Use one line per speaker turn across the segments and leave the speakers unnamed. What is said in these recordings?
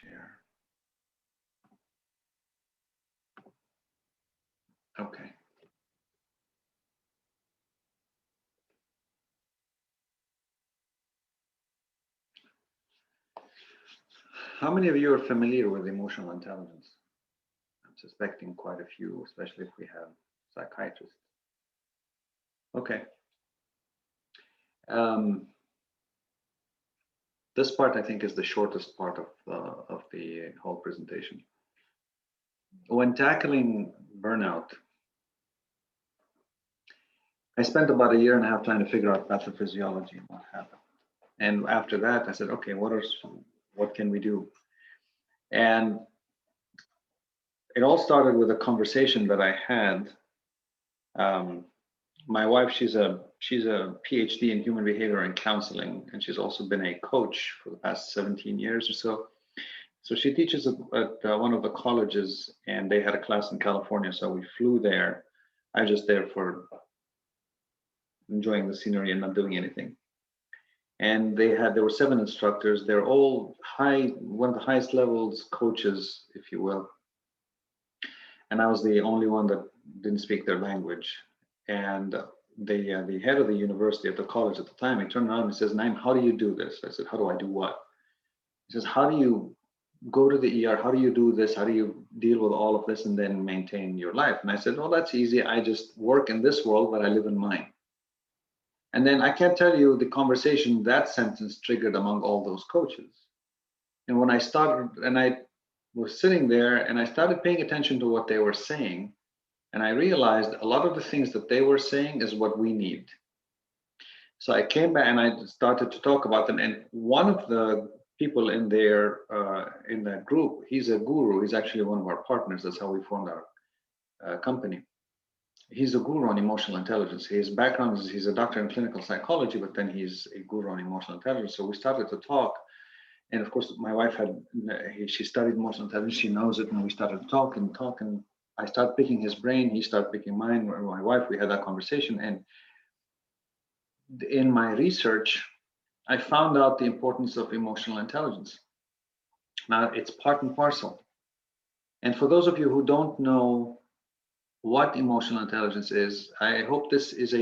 share. Okay. How many of you are familiar with emotional intelligence? I'm suspecting quite a few, especially if we have psychiatrists. Okay. This part, I think, is the shortest part of the whole presentation. When tackling burnout, I spent about a year and a half trying to figure out pathophysiology and what happened. And after that, I said, okay, what can we do? And it all started with a conversation that I had. My wife, she's a PhD in human behavior and counseling, and she's also been a coach for the past 17 years or so. So she teaches at one of the colleges, and they had a class in California, so we flew there. I was just there for enjoying the scenery and not doing anything. And there were 7 instructors. They're all one of the highest levels coaches, if you will. And I was the only one that didn't speak their language. And the head of the university at the college at the time, he turned around and says, "Naim, how do you do this?" I said, "How do I do what?" He says, "How do you go to the ER? How do you do this? How do you deal with all of this and then maintain your life?" And I said, "Well, that's easy. I just work in this world, but I live in mine." And then I can't tell you the conversation that sentence triggered among all those coaches. And when I started, and I was sitting there and I started paying attention to what they were saying, and I realized a lot of the things that they were saying is what we need. So I came back and I started to talk about them. And one of the people in there, in that group, he's a guru. He's actually one of our partners. That's how we formed our company. He's a guru on emotional intelligence. His background is he's a doctor in clinical psychology, but then he's a guru on emotional intelligence. So we started to talk. And of course, my wife she studied emotional intelligence. She knows it. And we started talking. I started picking his brain. He started picking mine. My wife, we had that conversation. And in my research, I found out the importance of emotional intelligence. Now, it's part and parcel. And for those of you who don't know what emotional intelligence is, I hope this is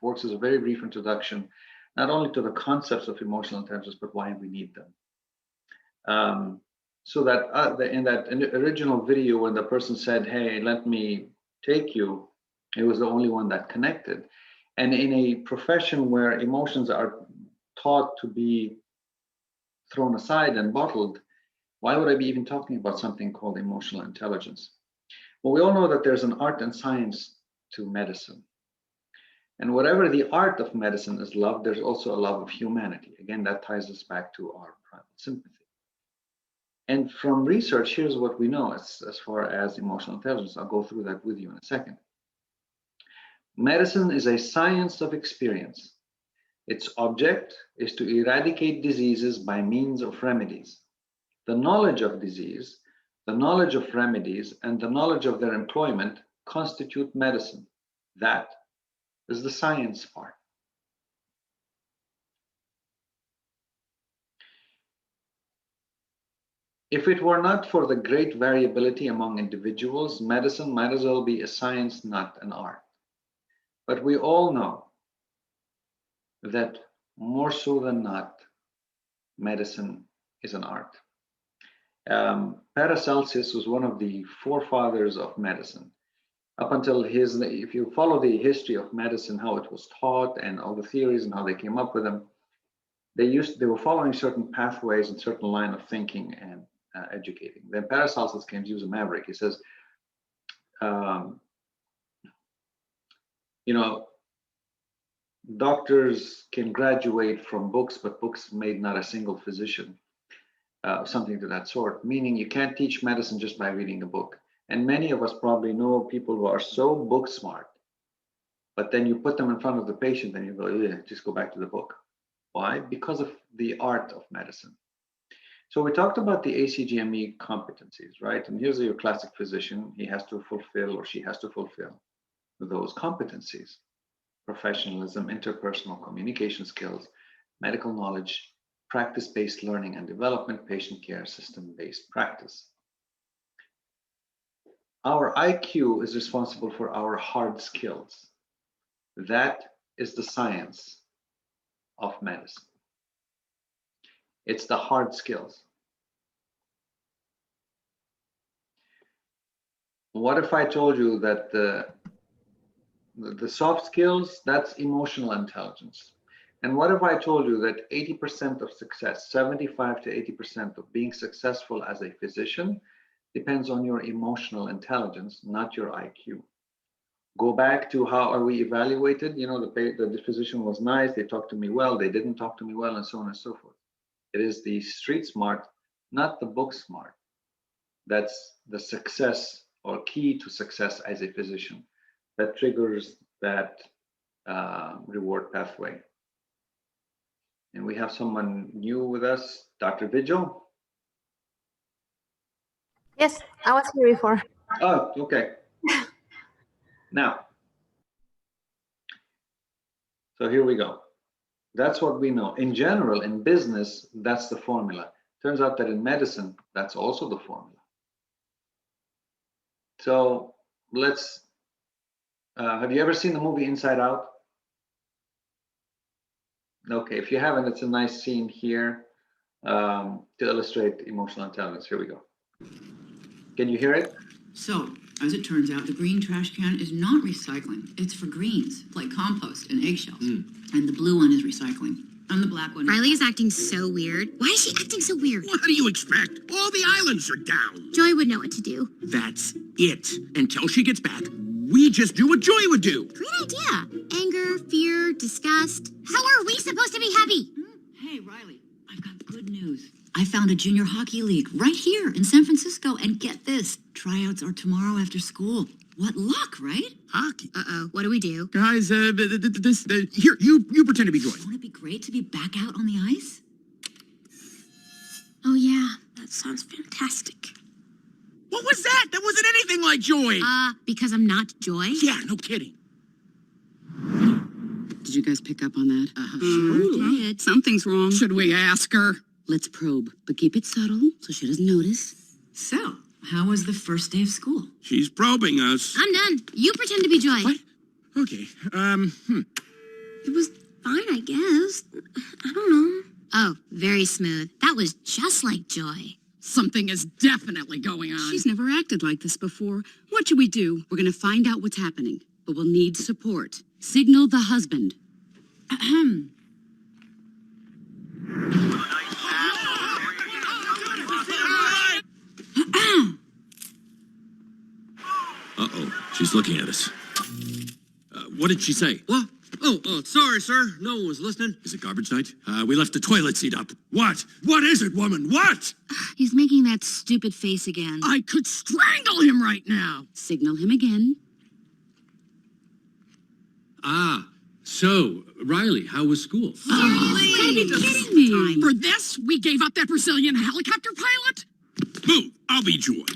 works as a very brief introduction, not only to the concepts of emotional intelligence, but why we need them. So that in that original video, when the person said, "Hey, let me take you," it was the only one that connected. And in a profession where emotions are taught to be thrown aside and bottled, why would I be even talking about something called emotional intelligence? Well, we all know that there's an art and science to medicine. And whatever the art of medicine is love, there's also a love of humanity. Again, that ties us back to our primal sympathy. And from research, here's what we know as far as emotional intelligence. I'll go through that with you in a second. Medicine is a science of experience. Its object is to eradicate diseases by means of remedies. The knowledge of disease, the knowledge of remedies, and the knowledge of their employment constitute medicine. That is the science part. If it were not for the great variability among individuals, medicine might as well be a science, not an art. But we all know that more so than not, medicine is an art. Paracelsus was one of the forefathers of medicine. Up until if you follow the history of medicine, how it was taught and all the theories and how they came up with them, they were following certain pathways and certain line of thinking and educating. Then Paracelsus came to use a maverick. He says, doctors can graduate from books, but books made not a single physician. Something to that sort, meaning you can't teach medicine just by reading a book. And many of us probably know people who are so book smart, but then you put them in front of the patient and you go, yeah, just go back to the book. Why? Because of the art of medicine. So we talked about the ACGME competencies, right? And here's your classic physician. He has to fulfill, or she has to fulfill, those competencies: professionalism, interpersonal communication skills, medical knowledge, practice-based learning and development, patient care, system-based practice. Our IQ is responsible for our hard skills. That is the science of medicine. It's the hard skills. What if I told you that the soft skills, that's emotional intelligence? And what if I told you that 80% of success, 75 to 80% of being successful as a physician depends on your emotional intelligence, not your IQ. Go back to how are we evaluated? You know, the physician was nice, they talked to me well, they didn't talk to me well, and so on and so forth. It is the street smart, not the book smart. That's the success or key to success as a physician that triggers that reward pathway. And we have someone new with us, Dr. Vigil.
Yes, I was here before.
Oh, okay. Now, so here we go. That's what we know. In general, in business, that's the formula. Turns out that in medicine, that's also the formula. So let's, have you ever seen the movie Inside Out? Okay, if you haven't, it's a nice scene here to illustrate emotional intelligence. Here we go. Can you hear it?
So, as it turns out, the green trash can is not recycling. It's for greens, like compost and eggshells. And the blue one is recycling. And the black one.
Riley is acting so weird. Why is she acting so weird?
What do you expect? All the islands are down.
Joy would know what to do.
That's it. Until she gets back, we just do what Joy would do.
Great idea. Anger, fear, disgust. How are we supposed to be happy?
Hey, Riley, I've got good news. I found a junior hockey league right here in San Francisco. And get this, tryouts are tomorrow after school. What luck, right?
Hockey?
Uh-oh, what do we do?
Guys, here, you pretend to be Joy.
Won't it be great to be back out on the ice?
Oh yeah, that sounds fantastic.
What was that? That wasn't anything like Joy.
Because I'm not Joy?
Yeah, no kidding.
Did you guys pick up on that?
Sure did.
Something's wrong.
Should we ask her?
Let's probe, but keep it subtle so she doesn't notice. So, how was the first day of school?
She's probing us.
I'm done. You pretend to be Joy.
What? Okay,
It was fine, I guess. I don't know. Oh, very smooth. That was just like Joy.
Something is definitely going on. She's never acted like this before. What should we do? We're going to find out what's happening, but we'll need support. Signal the husband. Ahem.
Uh-oh, she's looking at us. What did she say?
What? Oh, sorry, sir. No one was listening.
Is it garbage night? We left the toilet seat up. What? What is it, woman? What?
He's making that stupid face again.
I could strangle him right now. Signal him again.
So, Riley, how was school?
You gotta be kidding me. For this, we gave up that Brazilian helicopter pilot?
Move! I'll be Joy.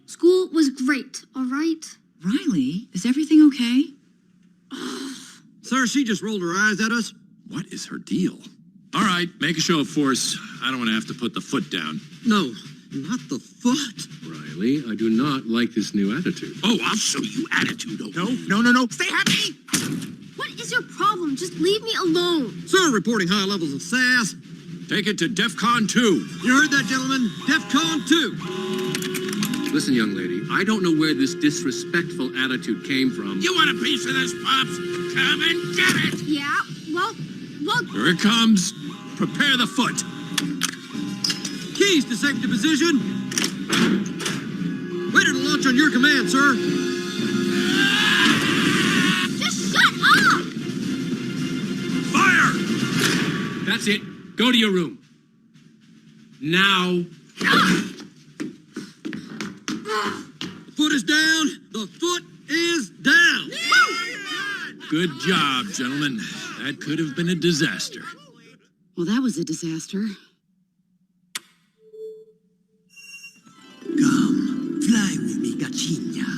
School was great, all right?
Riley, is everything okay?
Sir, she just rolled her eyes at us.
What is her deal? All right, make a show of force. I don't want to have to put the foot down.
No, not the foot.
Riley, I do not like this new attitude.
Oh, I'll show you attitude. No. Stay happy!
What is your problem? Just leave me alone.
Sir, reporting high levels of sass.
Take it to DEFCON 2.
You heard that, gentlemen? DEFCON 2.
Listen, young lady, I don't know where this disrespectful attitude came from.
You want a piece of this, Pops? Come and get it!
Yeah, well...
Here it comes. Prepare the foot.
Keys to safety position. Ready to launch on your command, sir.
Just shut up!
Fire!
That's it. Go to your room. Now.
The foot is down. The foot is down.
Good job, gentlemen. That could have been a disaster.
Well, that was a disaster.
Come, fly with me, Gachinya.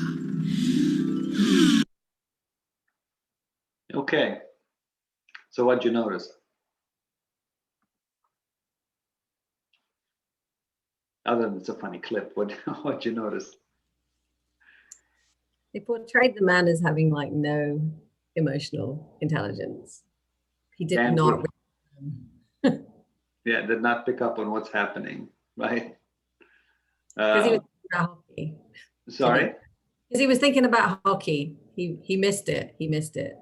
Okay. So what'd you notice? Other than it's a funny clip, what you notice?
They portrayed the man as having like no emotional intelligence. He did
Dan
not.
Yeah, did not pick up on what's happening, right?
Because he was thinking about hockey.
Sorry?
Because he was thinking about hockey. He missed it. He missed it.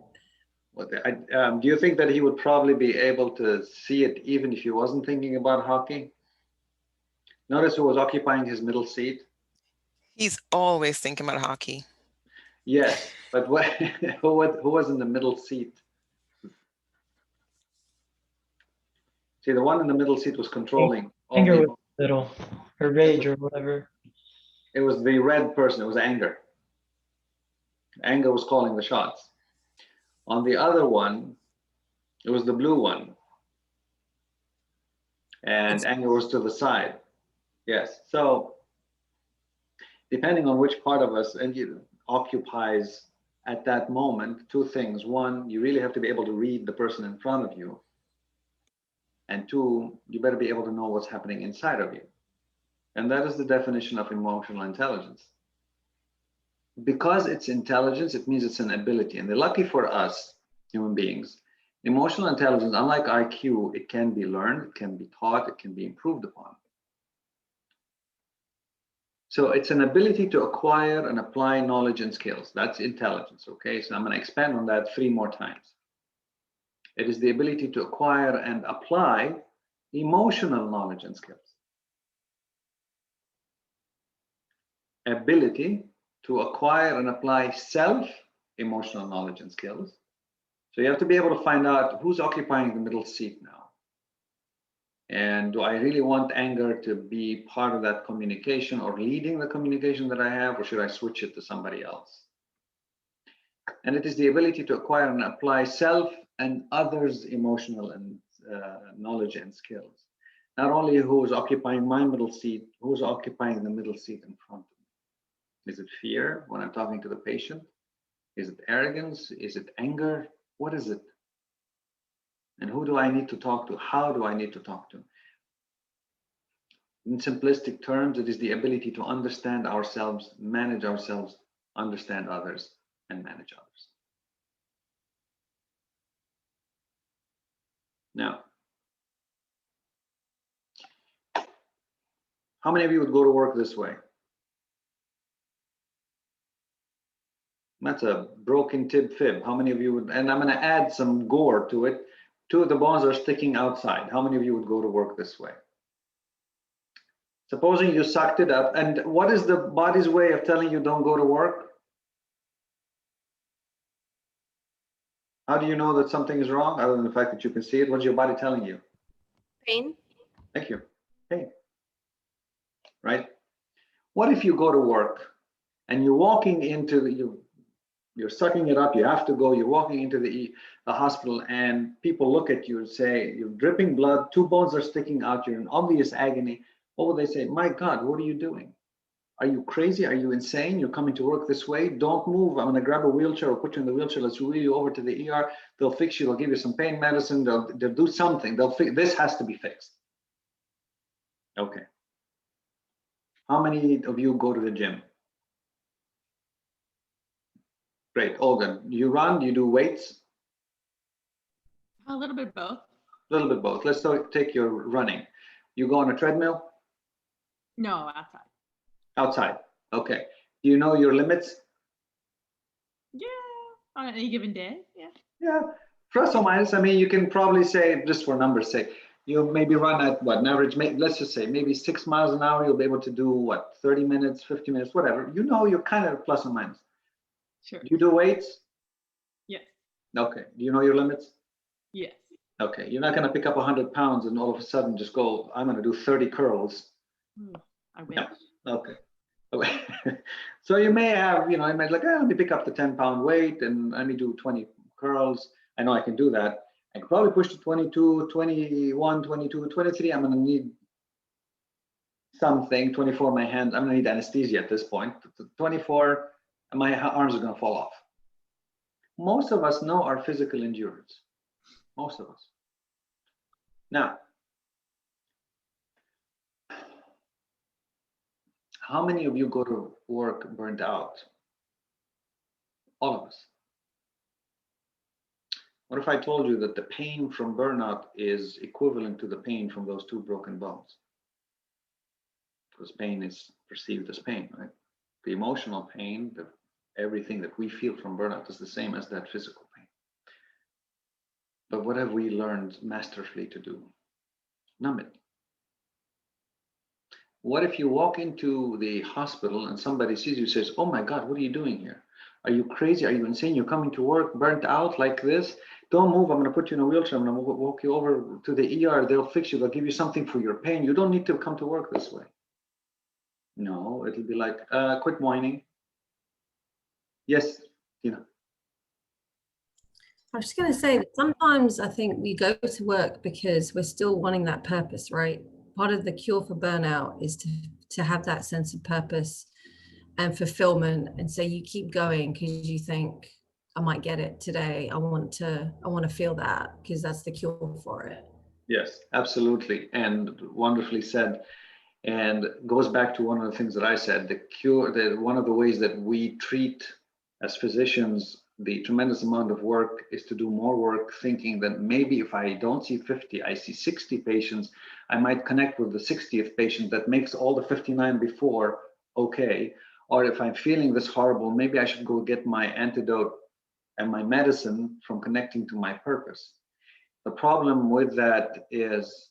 Do you think that he would probably be able to see it even if he wasn't thinking about hockey? Notice who was occupying his middle seat?
He's always thinking about hockey.
Yes, but who was in the middle seat? See, the one in the middle seat was controlling.
Anger was little, or rage or whatever.
It was the red person. It was anger. Anger was calling the shots. On the other one, it was the blue one. And anger was to the side. Yes. So depending on which part of us occupies at that moment, two things. One, you really have to be able to read the person in front of you. And two, you better be able to know what's happening inside of you. And that is the definition of emotional intelligence. Because it's intelligence, it means it's an ability. And lucky for us, human beings, emotional intelligence, unlike IQ, it can be learned, it can be taught, it can be improved upon. So it's an ability to acquire and apply knowledge and skills. That's intelligence, okay? So I'm going to expand on that 3 more times. It is the ability to acquire and apply emotional knowledge and skills. Ability to acquire and apply self-emotional knowledge and skills. So you have to be able to find out who's occupying the middle seat now. And do I really want anger to be part of that communication or leading the communication that I have, or should I switch it to somebody else? And it is the ability to acquire and apply self and others' emotional and knowledge and skills. Not only who's occupying my middle seat, who's occupying the middle seat in front of me. Is it fear when I'm talking to the patient? Is it arrogance? Is it anger? What is it? And who do I need to talk to? How do I need to talk to? In simplistic terms, it is the ability to understand ourselves, manage ourselves, understand others, and manage others. Now, how many of you would go to work this way? That's a broken fib. How many of you would, and I'm going to add some gore to it. 2 of the bones are sticking outside. How many of you would go to work this way? Supposing you sucked it up, and what is the body's way of telling you don't go to work? How do you know that something is wrong, other than the fact that you can see it? What's your body telling you?
Pain.
Thank you. Pain. Right? What if you go to work and you're walking into you're sucking it up, you have to go, you're walking into the hospital, and people look at you and say, you're dripping blood, 2 bones are sticking out, you're in obvious agony. What would they say? My God, what are you doing? Are you crazy? Are you insane? You're coming to work this way? Don't move. I'm going to grab a wheelchair or put you in the wheelchair. Let's wheel you over to the ER. They'll fix you. They'll give you some pain medicine. They'll do something. This has to be fixed. Okay. How many of you go to the gym? Great. Olga, do you run? Do you do weights?
A little bit both.
A little bit both. Let's take your running. You go on a treadmill?
No, outside.
Outside. Okay. Do you know your limits?
Yeah, on any given day. Yeah.
Yeah. Plus or minus. I mean, you can probably say, just for numbers' sake, you maybe run at what, an average, let's just say maybe 6 miles an hour. You'll be able to do what, 30 minutes, 50 minutes, whatever. You know, you're kind of plus or minus.
Sure.
Do you do weights?
Yes.
Okay. Do you know your limits?
Yes.
Okay. You're not going to pick up 100 pounds and all of a sudden just go, I'm going to do 30 curls.
I wish.
No. Okay. So you may have, you might like, let me pick up the 10-pound weight and let me do 20 curls. I know I can do that. I can probably push to 22, 21, 22, 23. I'm going to need something. 24, my hands, I'm going to need anesthesia at this point. 24, my arms are going to fall off. Most of us know our physical endurance. Most of us. Now, How many of you go to work burnt out? All of us. What if I told you that the pain from burnout is equivalent to the pain from those 2 broken bones? Because pain is perceived as pain, right? The emotional pain, everything that we feel from burnout is the same as that physical pain. But what have we learned masterfully to do? Numb it. What if you walk into the hospital and somebody sees you and says, oh my God, what are you doing here? Are you crazy? Are you insane? You're coming to work burnt out like this? Don't move. I'm going to put you in a wheelchair. I'm going to walk you over to the ER. They'll fix you. They'll give you something for your pain. You don't need to come to work this way. No, it'll be like, quit whining. Yes, Tina.
I was just going to say that sometimes I think we go to work because we're still wanting that purpose, right? Part of the cure for burnout is to have that sense of purpose and fulfillment. And so you keep going because you think, I might get it today. I want to feel that because that's the cure for it.
Yes, absolutely. And wonderfully said. And goes back to one of the things that I said, the cure, one of the ways that we treat as physicians the tremendous amount of work is to do more work, thinking that maybe if I don't see 50, I see 60 patients, I might connect with the 60th patient that makes all the 59 before okay. Or if I'm feeling this horrible, maybe I should go get my antidote and my medicine from connecting to my purpose. The problem with that is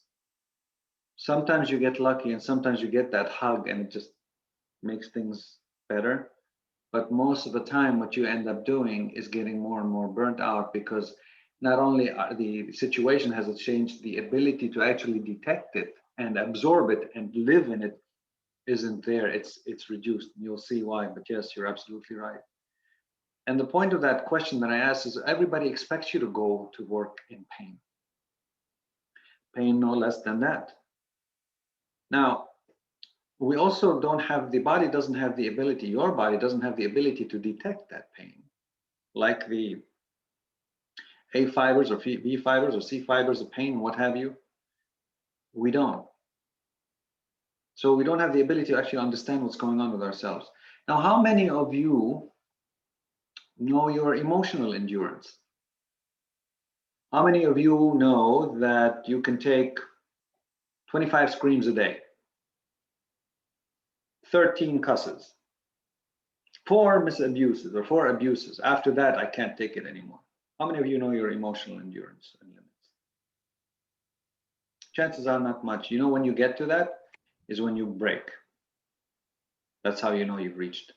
sometimes you get lucky and sometimes you get that hug and it just makes things better. But most of the time, what you end up doing is getting more and more burnt out because not only the situation has changed, the ability to actually detect it and absorb it and live in it isn't there. It's reduced. You'll see why. But yes, you're absolutely right. And the point of that question that I asked is everybody expects you to go to work in pain. Pain no less than that. Now, we also don't have, the body doesn't have the ability, your body doesn't have the ability to detect that pain. Like the A fibers or B fibers or C fibers of pain, what have you, we don't. So we don't have the ability to actually understand what's going on with ourselves. Now, how many of you know your emotional endurance? How many of you know that you can take 25 screams a day, 13 cusses, 4 misabuses or 4 abuses? After that, I can't take it anymore. How many of you know your emotional endurance and limits? Chances are not much. You know when you get to that is when you break. That's how you know you've reached.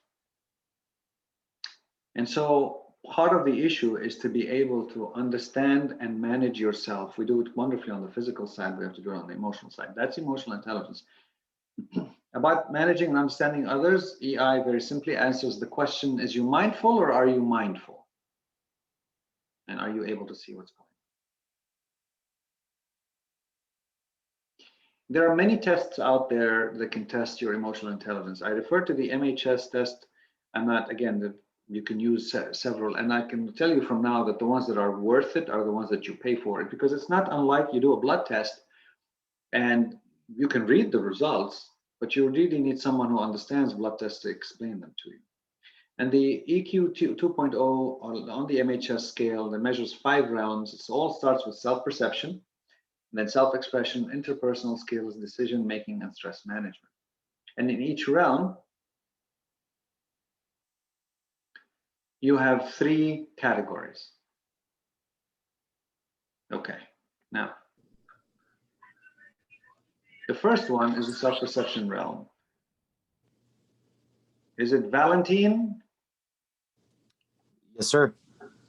And so part of the issue is to be able to understand and manage yourself. We do it wonderfully on the physical side. We have to do it on the emotional side. That's emotional intelligence. About managing and understanding others, EI very simply answers the question, is you mindful or are you mindful? And are you able to see what's going on? There are many tests out there that can test your emotional intelligence. I refer to the MHS test. I'm not, again, you can use several, and I can tell you from now that the ones that are worth it are the ones that you pay for it, because it's not unlike you do a blood test and you can read the results, but you really need someone who understands blood tests to explain them to you. And the EQ 2.0 on the MHS scale that measures 5 realms. It all starts with self-perception, then self-expression, interpersonal skills, decision-making, and stress management. And in each realm, you have 3 categories. Okay, now, the first one is the self-perception realm. Is it Valentine?
Yes, sir.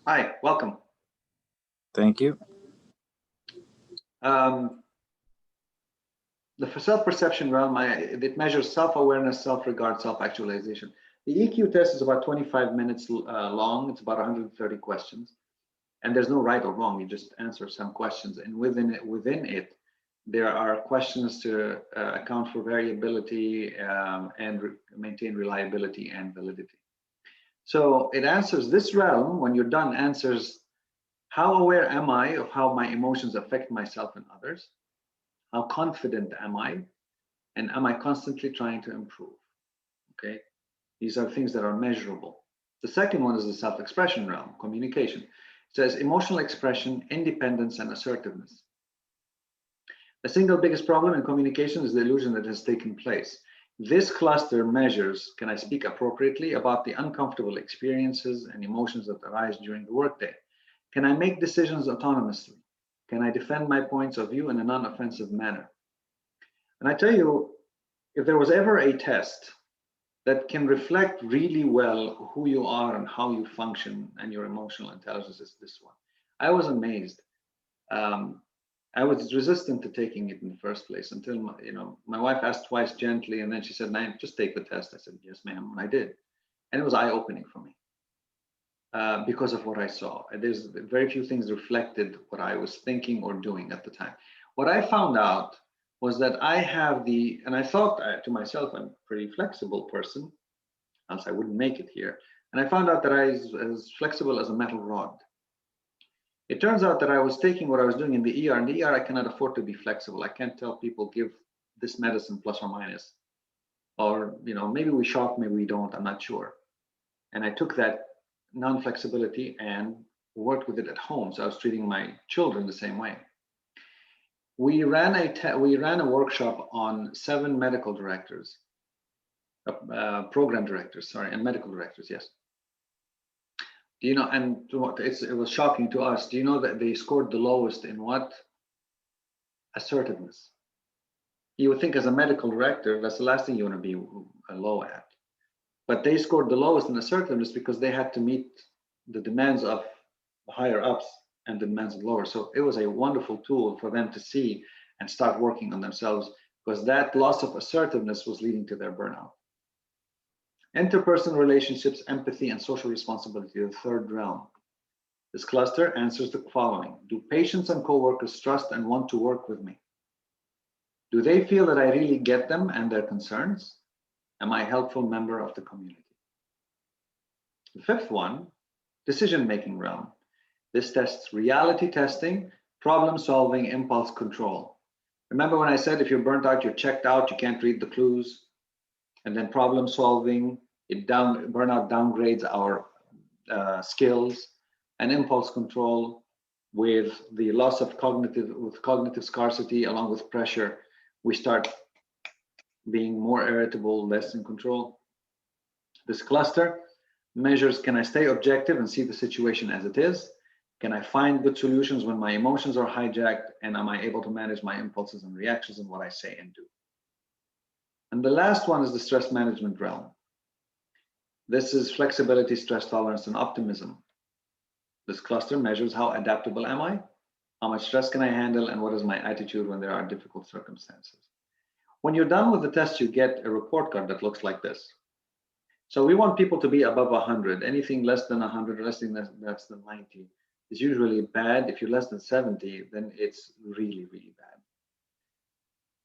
Hi, welcome.
Thank you.
The self-perception realm, it measures self-awareness, self-regard, self-actualization. The EQ test is about 25 minutes long. It's about 130 questions. And there's no right or wrong. You just answer some questions. And within it, there are questions to account for variability and maintain reliability and validity. So it answers this realm, when you're done, answers how aware am I of how my emotions affect myself and others? How confident am I? And am I constantly trying to improve? okay? These are things that are measurable. The second one is the self-expression realm, communication. It says emotional expression, independence, and assertiveness. The single biggest problem in communication is the illusion that has taken place. This cluster measures, can I speak appropriately about the uncomfortable experiences and emotions that arise during the workday? Can I make decisions autonomously? Can I defend my points of view in a non-offensive manner? And I tell you, if there was ever a test that can reflect really well who you are and how you function and your emotional intelligence, is this one. I was amazed. I was resistant to taking it in the first place until my wife asked twice gently, and then she said, "Naim, just take the test." I said, "Yes, ma'am," and I did, and it was eye-opening for me because of what I saw. There's very few things reflected what I was thinking or doing at the time. What I found out was that I have and I thought to myself, I'm a pretty flexible person, else I wouldn't make it here. And I found out that I was as flexible as a metal rod. It turns out that I was taking what I was doing in the ER. In the ER, I cannot afford to be flexible. I can't tell people, give this medicine plus or minus. Or, maybe we shock, maybe we don't, I'm not sure. And I took that non-flexibility and worked with it at home. So I was treating my children the same way. We ran a workshop on 7 medical directors, program directors, and medical directors, yes. And it was shocking to us. Do you know that they scored the lowest in what? Assertiveness. You would think as a medical director, that's the last thing you want to be low at. But they scored the lowest in assertiveness because they had to meet the demands of the higher ups and the demands of the lower. So it was a wonderful tool for them to see and start working on themselves, because that loss of assertiveness was leading to their burnout. Interpersonal relationships, empathy, and social responsibility, the third realm. This cluster answers the following. Do patients and coworkers trust and want to work with me? Do they feel that I really get them and their concerns? Am I a helpful member of the community? The fifth one, decision-making realm. This tests reality testing, problem solving, impulse control. Remember when I said if you're burnt out, you're checked out, you can't read the clues? And then problem solving, burnout downgrades our skills, and impulse control with the loss of cognitive scarcity along with pressure, we start being more irritable, less in control. This cluster measures, can I stay objective and see the situation as it is? Can I find good solutions when my emotions are hijacked? And am I able to manage my impulses and reactions in what I say and do? And the last one is the stress management realm. This is flexibility, stress tolerance, and optimism. This cluster measures how adaptable am I, how much stress can I handle, and what is my attitude when there are difficult circumstances. When you're done with the test, you get a report card that looks like this. So we want people to be above 100. Anything less than 100, or less than 90 is usually bad. If you're less than 70, then it's really, really bad.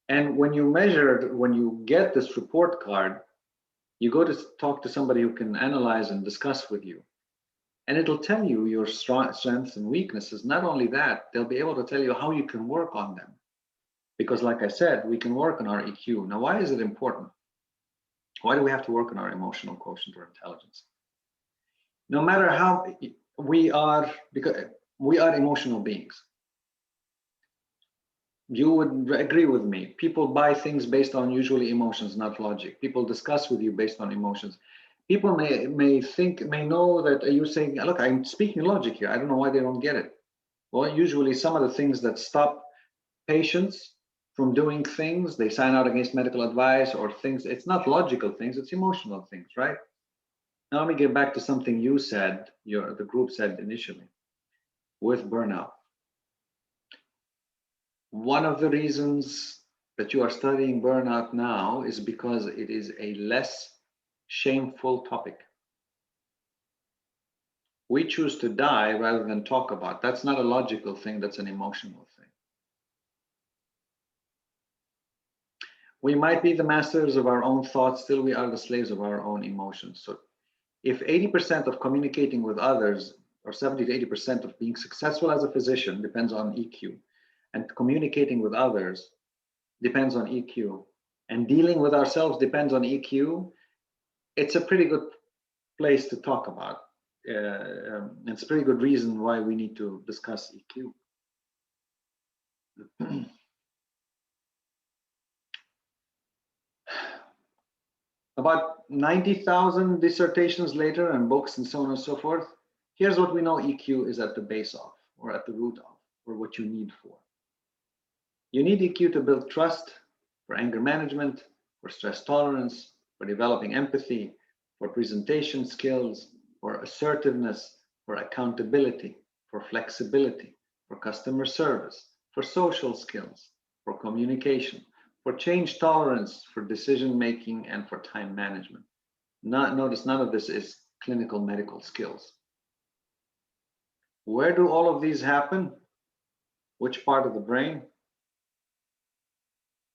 And when you get this report card, you go to talk to somebody who can analyze and discuss with you. And it'll tell you your strengths and weaknesses. Not only that, they'll be able to tell you how you can work on them. Because like I said, we can work on our EQ. Now, why is it important? Why do we have to work on our emotional quotient or intelligence? No matter how we are, because we are emotional beings. You would agree with me. People buy things based on usually emotions, not logic. People discuss with you based on emotions. People may know that you're saying, look, I'm speaking logic here. I don't know why they don't get it. Well, usually some of the things that stop patients from doing things, they sign out against medical advice or things, it's not logical things, it's emotional things, right? Now let me get back to something you said, the group said initially, with burnout. One of the reasons that you are studying burnout now is because it is a less shameful topic. We choose to die rather than talk about. That's not a logical thing, that's an emotional thing. We might be the masters of our own thoughts, still we are the slaves of our own emotions. So if 80% of communicating with others, or 70 to 80% of being successful as a physician depends on EQ, and communicating with others depends on EQ, and dealing with ourselves depends on EQ, it's a pretty good place to talk about. It's a pretty good reason why we need to discuss EQ. About 90,000 dissertations later and books and so on and so forth, here's what we know EQ is at the base of, or at the root of, or what you need for. You need EQ to build trust, for anger management, for stress tolerance, for developing empathy, for presentation skills, for assertiveness, for accountability, for flexibility, for customer service, for social skills, for communication, for change tolerance, for decision making, and for time management. Notice none of this is clinical medical skills. Where do all of these happen? Which part of the brain?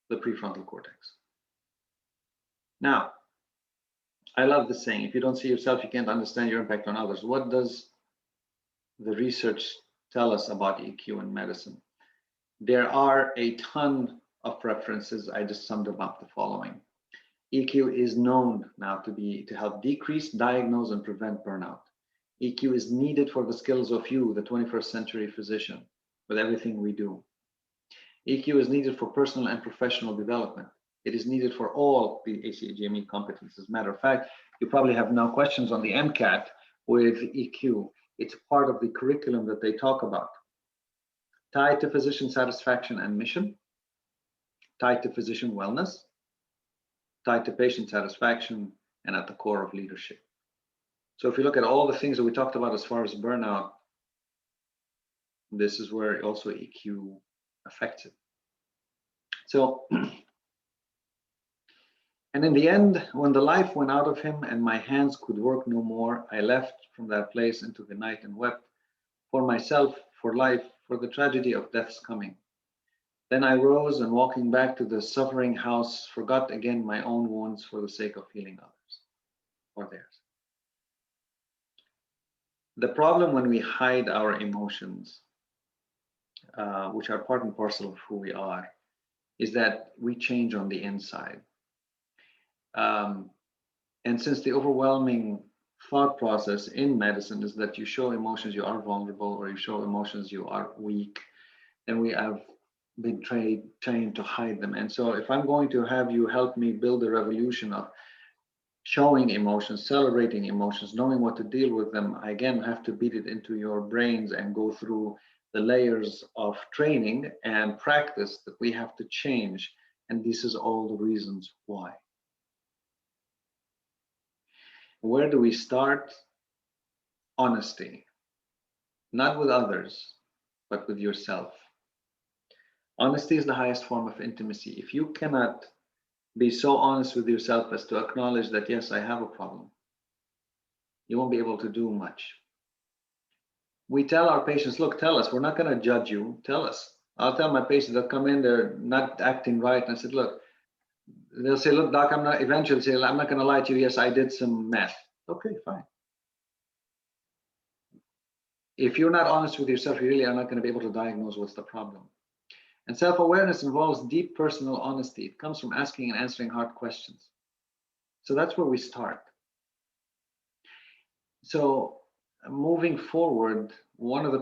The prefrontal cortex. Now, I love this saying, if you don't see yourself, you can't understand your impact on others. What does the research tell us about EQ in medicine? There are a ton of preferences. I just summed them up the following. EQ is known now to help decrease, diagnose, and prevent burnout. EQ is needed for the skills of you, the 21st century physician, with everything we do. EQ is needed for personal and professional development. It is needed for all the ACGME competencies. As a matter of fact, you probably have now questions on the MCAT with EQ. It's part of the curriculum that they talk about. Tied to physician satisfaction and mission, tied to physician wellness, tied to patient satisfaction, and at the core of leadership. So if you look at all the things that we talked about as far as burnout, this is where also EQ affects it. So, and in the end, when the life went out of him and my hands could work no more, I left from that place into the night and wept for myself, for life, for the tragedy of death's coming. Then I rose and walking back to the suffering house, forgot again my own wounds for the sake of healing others or theirs. The problem when we hide our emotions, which are part and parcel of who we are, is that we change on the inside. And since the overwhelming thought process in medicine is that you show emotions you are vulnerable, or you show emotions you are weak, then we have been trained to hide them. And so if I'm going to have you help me build a revolution of showing emotions, celebrating emotions, knowing what to deal with them, I again have to beat it into your brains and go through the layers of training and practice that we have to change. And this is all the reasons why. Where do we start? Honesty, not with others, but with yourself. Honesty is the highest form of intimacy. If you cannot be so honest with yourself as to acknowledge that, yes, I have a problem, you won't be able to do much. We tell our patients, look, tell us, we're not going to judge you, tell us. I'll tell my patients that come in, they're not acting right. And I said, look, they'll say, look, doc, eventually say, I'm not going to lie to you. Yes, I did some meth. Okay, fine. If you're not honest with yourself, you really are not going to be able to diagnose what's the problem. And self-awareness involves deep personal honesty. It comes from asking and answering hard questions. So that's where we start. So moving forward, one of the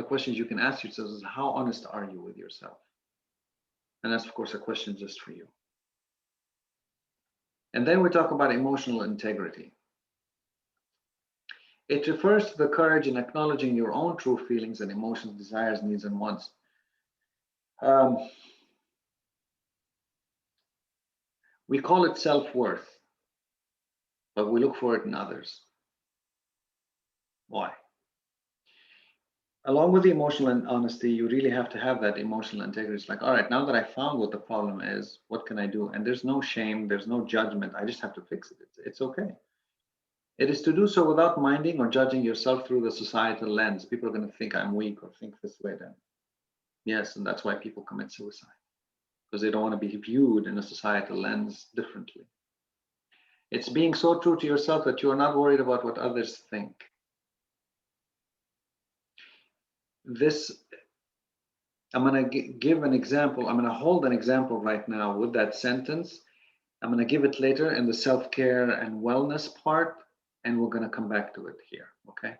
questions you can ask yourself is, how honest are you with yourself? And that's, of course, a question just for you. And then we talk about emotional integrity. It refers to the courage in acknowledging your own true feelings and emotions, desires, needs, and wants. We call it self-worth, but we look for it in others. Why? Along with the emotional honesty, you really have to have that emotional integrity. It's like, all right, now that I found what the problem is, what can I do? And there's no shame, there's no judgment. I just have to fix it. It's okay. It is to do so without minding or judging yourself through the societal lens. People are going to think I'm weak or think this way then. Yes, and that's why people commit suicide, because they don't want to be viewed in a societal lens differently. It's being so true to yourself that you are not worried about what others think. I'm going to give an example. I'm going to hold an example right now with that sentence. I'm going to give it later in the self-care and wellness part, and we're going to come back to it here, okay?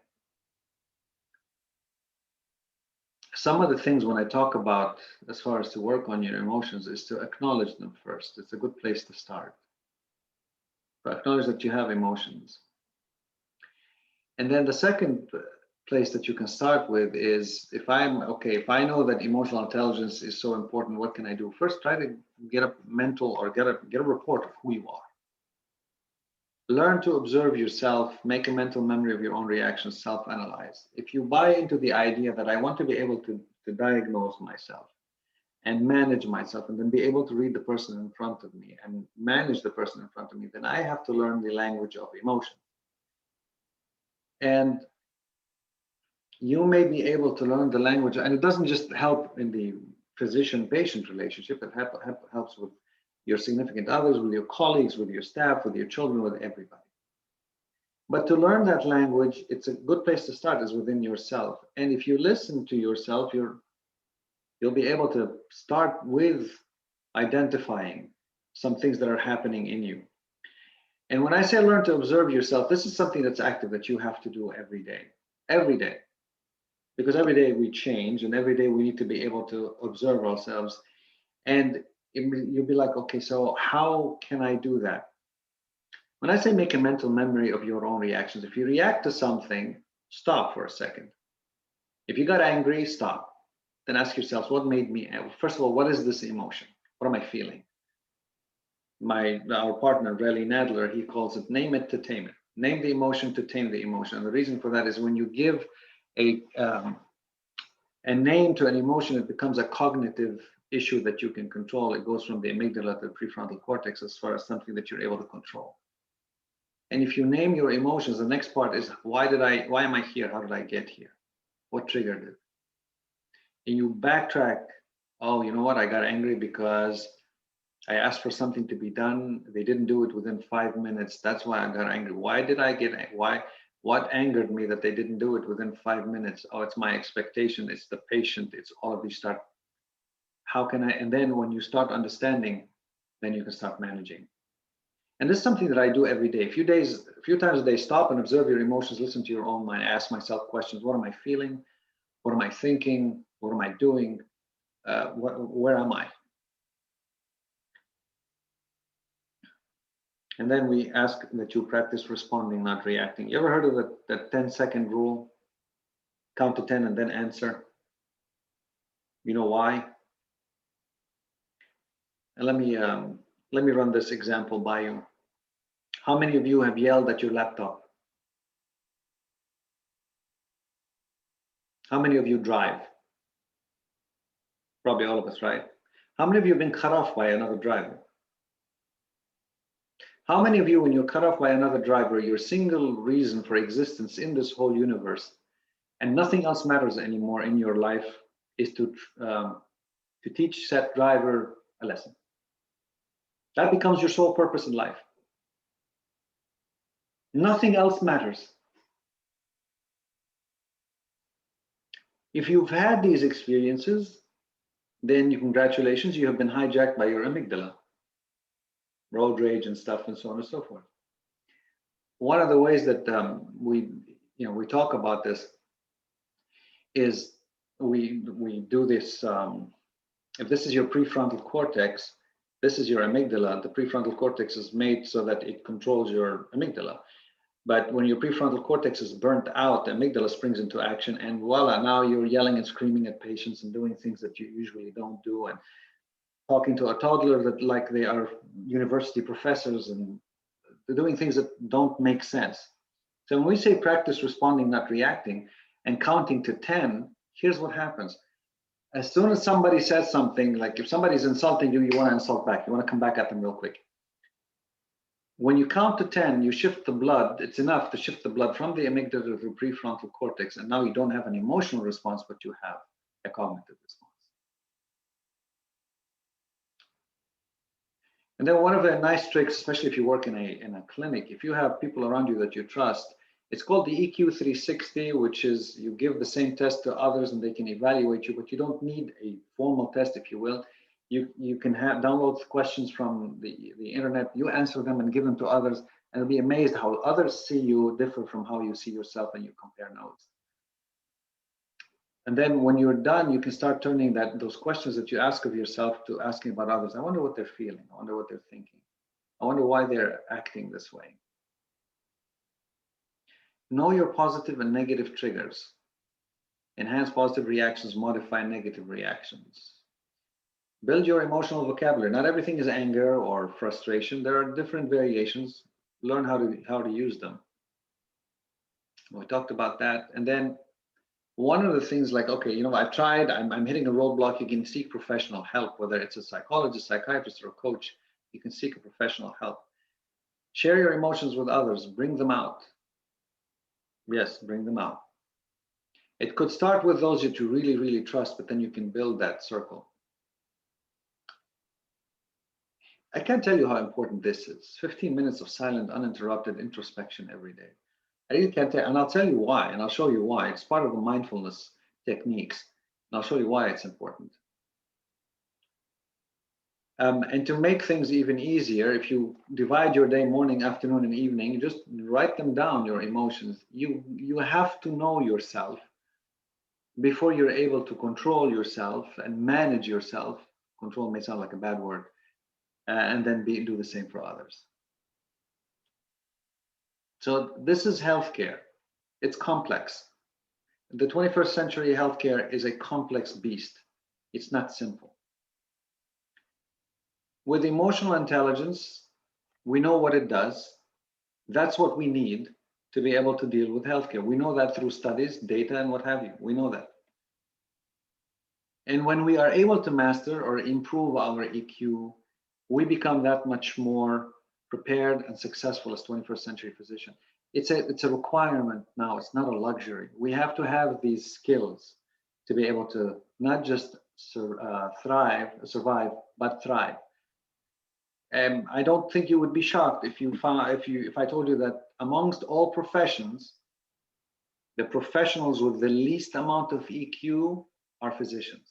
Some of the things when I talk about as far as to work on your emotions is to acknowledge them first. It's a good place to start. To acknowledge that you have emotions. And then the second place that you can start with is if I know that emotional intelligence is so important, what can I do? First, try to get a mental or get a report of who you are. Learn to observe yourself, make a mental memory of your own reactions, self-analyze. If you buy into the idea that I want to be able to diagnose myself and manage myself and then be able to read the person in front of me and manage the person in front of me, then I have to learn the language of emotion. And you may be able to learn the language, and it doesn't just help in the physician-patient relationship, it helps with your significant others, with your colleagues, with your staff, with your children, with everybody. But to learn that language, it's a good place to start is within yourself. And if you listen to yourself, you'll be able to start with identifying some things that are happening in you. And when I say learn to observe yourself, this is something that's active that you have to do every day. Because every day we change and every day we need to be able to observe ourselves. And you'll be like, okay, so how can I do that? When I say make a mental memory of your own reactions, if you react to something, stop for a second. If you got angry, stop. Then ask yourselves, what made me angry? First of all, what is this emotion? What am I feeling? Our partner, Relly Nadler, he calls it name it to tame it. Name the emotion to tame the emotion. And the reason for that is when you give a name to an emotion, it becomes a cognitive issue that you can control. It goes from the amygdala to the prefrontal cortex as far as something that you're able to control. And if you name your emotions, the next part is why am I here? How did I get here? What triggered it? And you backtrack. Oh, you know what? I got angry because I asked for something to be done. They didn't do it within 5 minutes. That's why I got angry. Why did I get angry? What angered me that they didn't do it within 5 minutes? Oh, it's my expectation. It's the patient. It's all of these stuff. How can I? And then when you start understanding, then you can start managing. And this is something that I do every day. A few times a day, stop and observe your emotions, listen to your own mind, ask myself questions. What am I feeling? What am I thinking? What am I doing? Where am I? And then we ask that you practice responding, not reacting. You ever heard of that 10-second rule? Count to 10 and then answer. You know why? And let me run this example by you. How many of you have yelled at your laptop? How many of you drive? Probably all of us, right? How many of you have been cut off by another driver? How many of you, when you're cut off by another driver, your single reason for existence in this whole universe, and nothing else matters anymore in your life, is to teach that driver a lesson? That becomes your sole purpose in life. Nothing else matters. If you've had these experiences, then congratulations, you have been hijacked by your amygdala. Road rage and stuff and so on and so forth. One of the ways that we talk about this is we do this. If this is your prefrontal cortex, this is your amygdala. The prefrontal cortex is made so that it controls your amygdala. But when your prefrontal cortex is burnt out, the amygdala springs into action, and voila, now you're yelling and screaming at patients and doing things that you usually don't do, and talking to a toddler that like they are university professors, and they're doing things that don't make sense. So when we say practice responding, not reacting, and counting to 10, here's what happens. As soon as somebody says something, like if somebody's insulting you, you want to insult back. You want to come back at them real quick. When you count to 10, you shift the blood. It's enough to shift the blood from the amygdala to the prefrontal cortex. And now you don't have an emotional response, but you have a cognitive response. And then one of the nice tricks, especially if you work in a clinic, if you have people around you that you trust, it's called the EQ 360, which is you give the same test to others and they can evaluate you, but you don't need a formal test, if you will. You can download questions from the internet, you answer them and give them to others, and you'll be amazed how others see you differ from how you see yourself, and you compare notes. And then when you're done, you can start turning those questions that you ask of yourself to asking about others. I wonder what they're feeling. I wonder what they're thinking. I wonder why they're acting this way. Know your positive and negative triggers. Enhance positive reactions, modify negative reactions. Build your emotional vocabulary. Not everything is anger or frustration. There are different variations. Learn how to use them. We talked about that. And then one of the things, like, okay, you know, I've tried, I'm hitting a roadblock. You can seek professional help, whether it's a psychologist, psychiatrist, or a coach. You can seek a professional help. Share your emotions with others. Bring them out. Yes, bring them out. It could start with those that you really, really trust, but then you can build that circle. I can't tell you how important this is. 15 minutes of silent, uninterrupted introspection every day. I really can't tell, and I'll tell you why, and I'll show you why. It's part of the mindfulness techniques, and I'll show you why it's important. And to make things even easier, if you divide your day morning, afternoon, and evening, just write them down, your emotions. You have to know yourself before you're able to control yourself and manage yourself. Control may sound like a bad word. And then do the same for others. So this is healthcare. It's complex. The 21st century healthcare is a complex beast. It's not simple. With emotional intelligence, we know what it does. That's what we need to be able to deal with healthcare. We know that through studies, data, and what have you. We know that. And when we are able to master or improve our EQ, we become that much more prepared and successful as 21st century physician. It's a requirement now. It's not a luxury. We have to have these skills to be able to not just survive, but thrive. And I don't think you would be shocked if I told you that amongst all professions, the professionals with the least amount of EQ are physicians.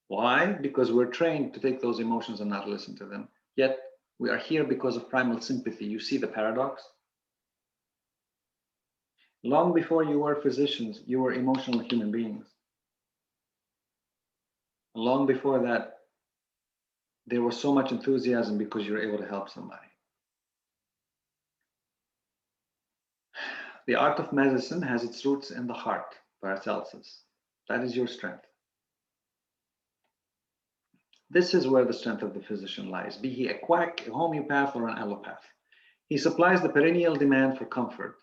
Why? Because we're trained to take those emotions and not listen to them. Yet we are here because of primal sympathy. You see the paradox? Long before you were physicians, you were emotional human beings. Long before that, there was so much enthusiasm because you're able to help somebody. The art of medicine has its roots in the heart, Paracelsus. That is your strength. This is where the strength of the physician lies, be he a quack, a homeopath, or an allopath. He supplies the perennial demand for comfort,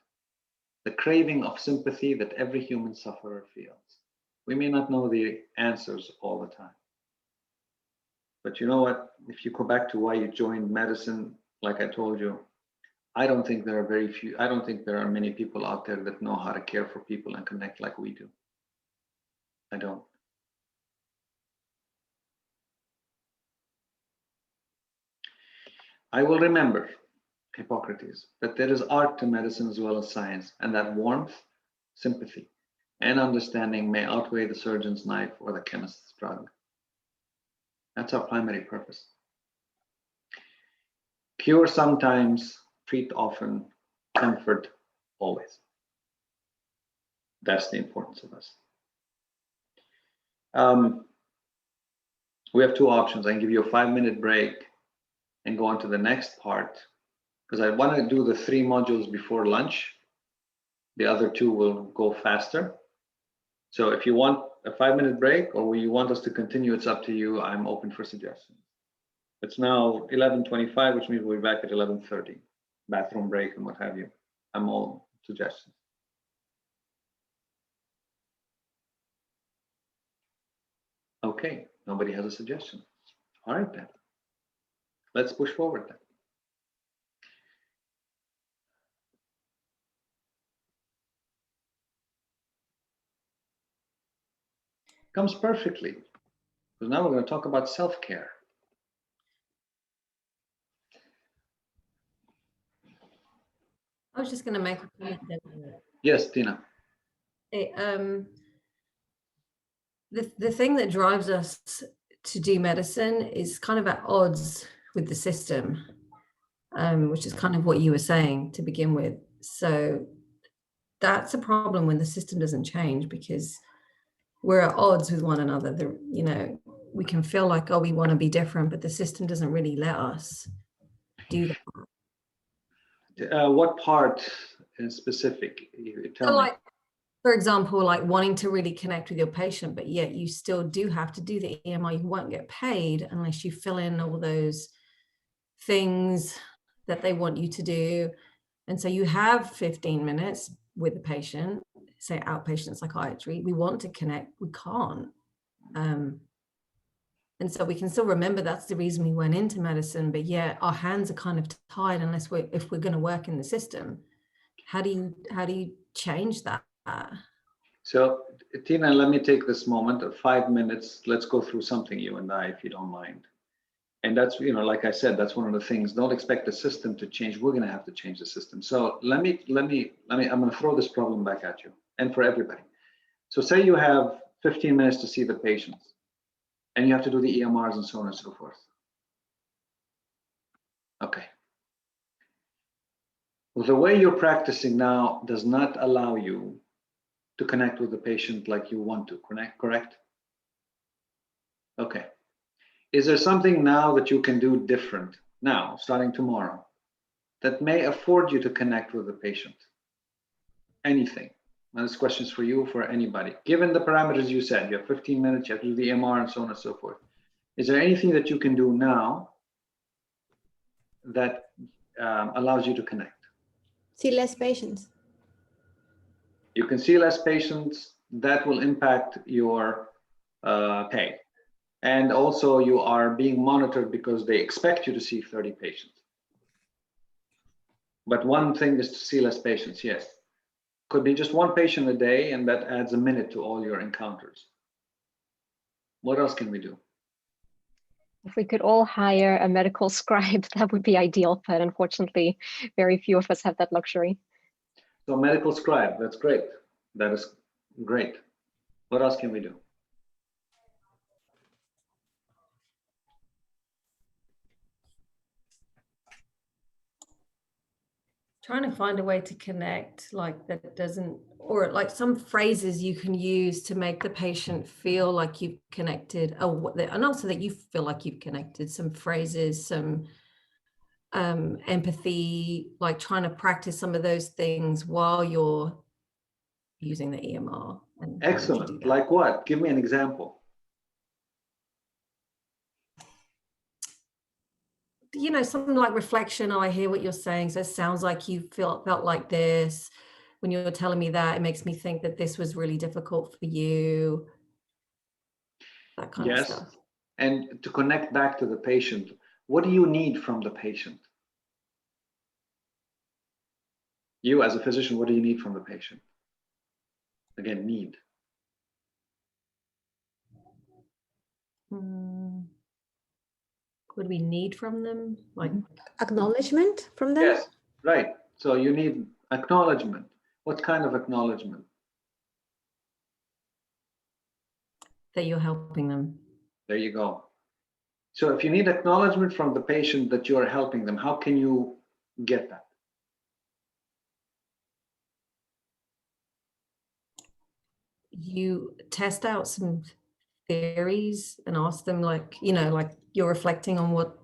the craving of sympathy that every human sufferer feels. We may not know the answers all the time. But you know what? If you go back to why you joined medicine, like I told you, I don't think there are many people out there that know how to care for people and connect like we do. I don't. I will remember, Hippocrates, that there is art to medicine as well as science, and that warmth, sympathy, and understanding may outweigh the surgeon's knife or the chemist's drug. That's our primary purpose. Cure sometimes, treat often, comfort always. That's the importance of us. We have two options. I can give you a 5-minute break and go on to the next part, because I want to do the 3 modules before lunch. The other 2 will go faster. So if you want a 5-minute break or you want us to continue, it's up to you. I'm open for suggestions. It's now 11:25, which means we'll be back at 11:30. Bathroom break and what have you. I'm all suggestions. Okay, nobody has a suggestion. All right then. Let's push forward then. Comes perfectly, because now we're going to talk about self-care.
I was just going to make a comment.
Yes, Tina.
The thing that drives us to do medicine is kind of at odds with the system, which is kind of what you were saying to begin with. So that's a problem when the system doesn't change, because we're at odds with one another. You know, we can feel like, oh, we want to be different, but the system doesn't really let us do that.
What part in specific? You tell
So
me.
like, for example, like wanting to really connect with your patient, but yet you still do have to do the EMR. You won't get paid unless you fill in all those things that they want you to do. And so you have 15 minutes with the patient, say outpatient psychiatry. We want to connect, we can't. And so we can still remember that's the reason we went into medicine, but yeah, our hands are kind of tied if we're going to work in the system. How do you change that?
So Tina, let me take this moment of 5 minutes. Let's go through something, you and I, if you don't mind. And that's, you know, like I said, that's one of the things. Don't expect the system to change. We're going to have to change the system. So I'm going to throw this problem back at you and for everybody. So say you have 15 minutes to see the patients and you have to do the EMRs and so on and so forth. Okay. Well, the way you're practicing now does not allow you to connect with the patient like you want to connect, correct? Okay. Is there something now that you can do different now, starting tomorrow, that may afford you to connect with the patient? Anything? Now, this question is for you, for anybody. Given the parameters you said, you have 15 minutes, you have to do the EMR and so on and so forth. Is there anything that you can do now that allows you to connect?
See less patients.
You can see less patients. That will impact your pay. And also you are being monitored because they expect you to see 30 patients. But one thing is to see less patients, yes. Could be just one patient a day, and that adds a minute to all your encounters. What else can we do?
If we could all hire a medical scribe, that would be ideal, but unfortunately, very few of us have that luxury.
So medical scribe, that's great. That is great. What else can we do?
Trying to find a way to connect, like that doesn't, or like some phrases you can use to make the patient feel like you've connected, and also that you feel like you've connected. Some phrases, some empathy, like trying to practice some of those things while you're using the EMR.
Excellent. Like what? Give me an example.
You know, something like reflection. Oh, I hear what you're saying. So it sounds like you felt like this. When you're telling me that, it makes me think that this was really difficult for you. That kind of stuff.
And to connect back to the patient, what do you need from the patient? You as a physician, what do you need from the patient? Again, need.
What do we need from them? Like
acknowledgement from them?
Yes, right. So you need acknowledgement. What kind of acknowledgement?
That you're helping them.
There you go. So if you need acknowledgement from the patient that you are helping them, how can you get that?
You test out some theories and ask them, like, you know, like you're reflecting on what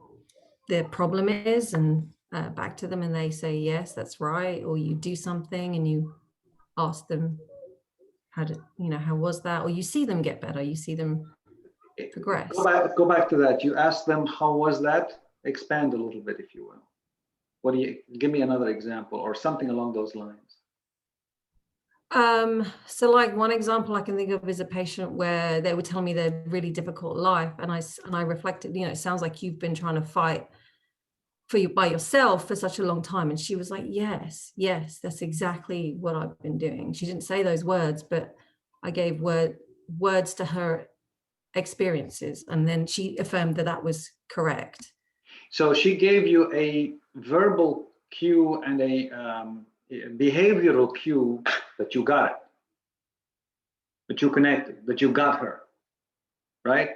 their problem is and back to them, and they say, yes, that's right. Or you do something and you ask them, how was that? Or you see them get better, you see them progress.
Go back to that. You ask them, how was that? Expand a little bit, if you will. What do you, give me another example or something along those lines.
So like one example I can think of is a patient where they would tell me their really difficult life, and I reflected, you know, it sounds like you've been trying to fight by yourself for such a long time. And she was like, yes, that's exactly what I've been doing. She didn't say those words, but I gave words to her experiences, and then she affirmed that that was correct.
So she gave you a verbal cue and a behavioral cue that you got it, that you connected, that you got her, right?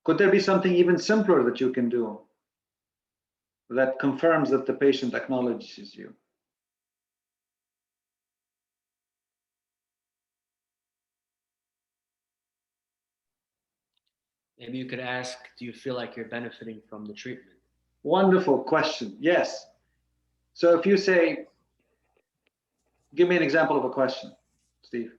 Could there be something even simpler that you can do that confirms that the patient acknowledges you?
Maybe you could ask, do you feel like you're benefiting from the treatment?
Wonderful question. Yes. So if you say, give me an example of a question, Steve.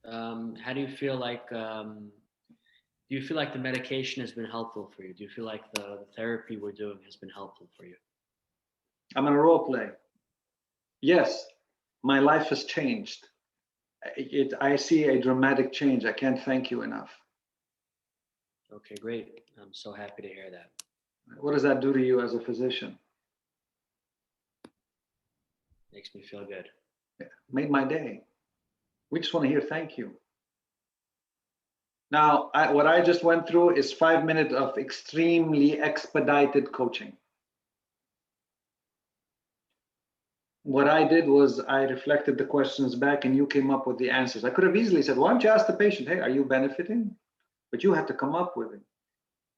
How do you feel like, do you feel like the medication has been helpful for you? Do you feel like the therapy we're doing has been helpful for you?
I'm going to role play. Yes, my life has changed. I see a dramatic change. I can't thank you enough.
Okay, great. I'm so happy to hear that.
What does that do to you as a physician?
Makes me feel good.
Yeah, made my day. We just want to hear thank you. Now, what I just went through is 5 minutes of extremely expedited coaching. What I did was I reflected the questions back and you came up with the answers. I could have easily said, why don't you ask the patient, hey, are you benefiting? But you had to come up with it.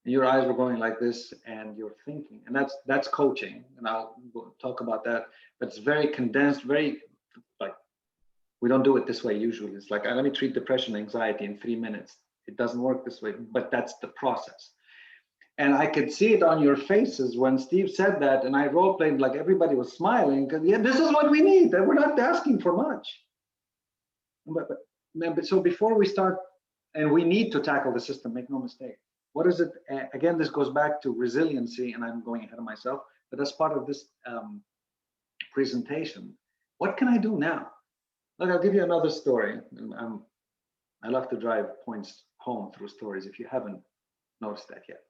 And your eyes were going like this and you're thinking, and that's coaching. And I'll talk about that, but it's very condensed, very like, we don't do it this way usually. It's like, let me treat depression and anxiety in 3 minutes. It doesn't work this way, but that's the process. And I could see it on your faces when Steve said that, and I role played like everybody was smiling because yeah, this is what we need. And we're not asking for much. But so before we start, and we need to tackle the system, make no mistake. What is it? Again, this goes back to resiliency, and I'm going ahead of myself, but that's part of this presentation. What can I do now? Look, I'll give you another story. I love to drive points home through stories if you haven't noticed that yet.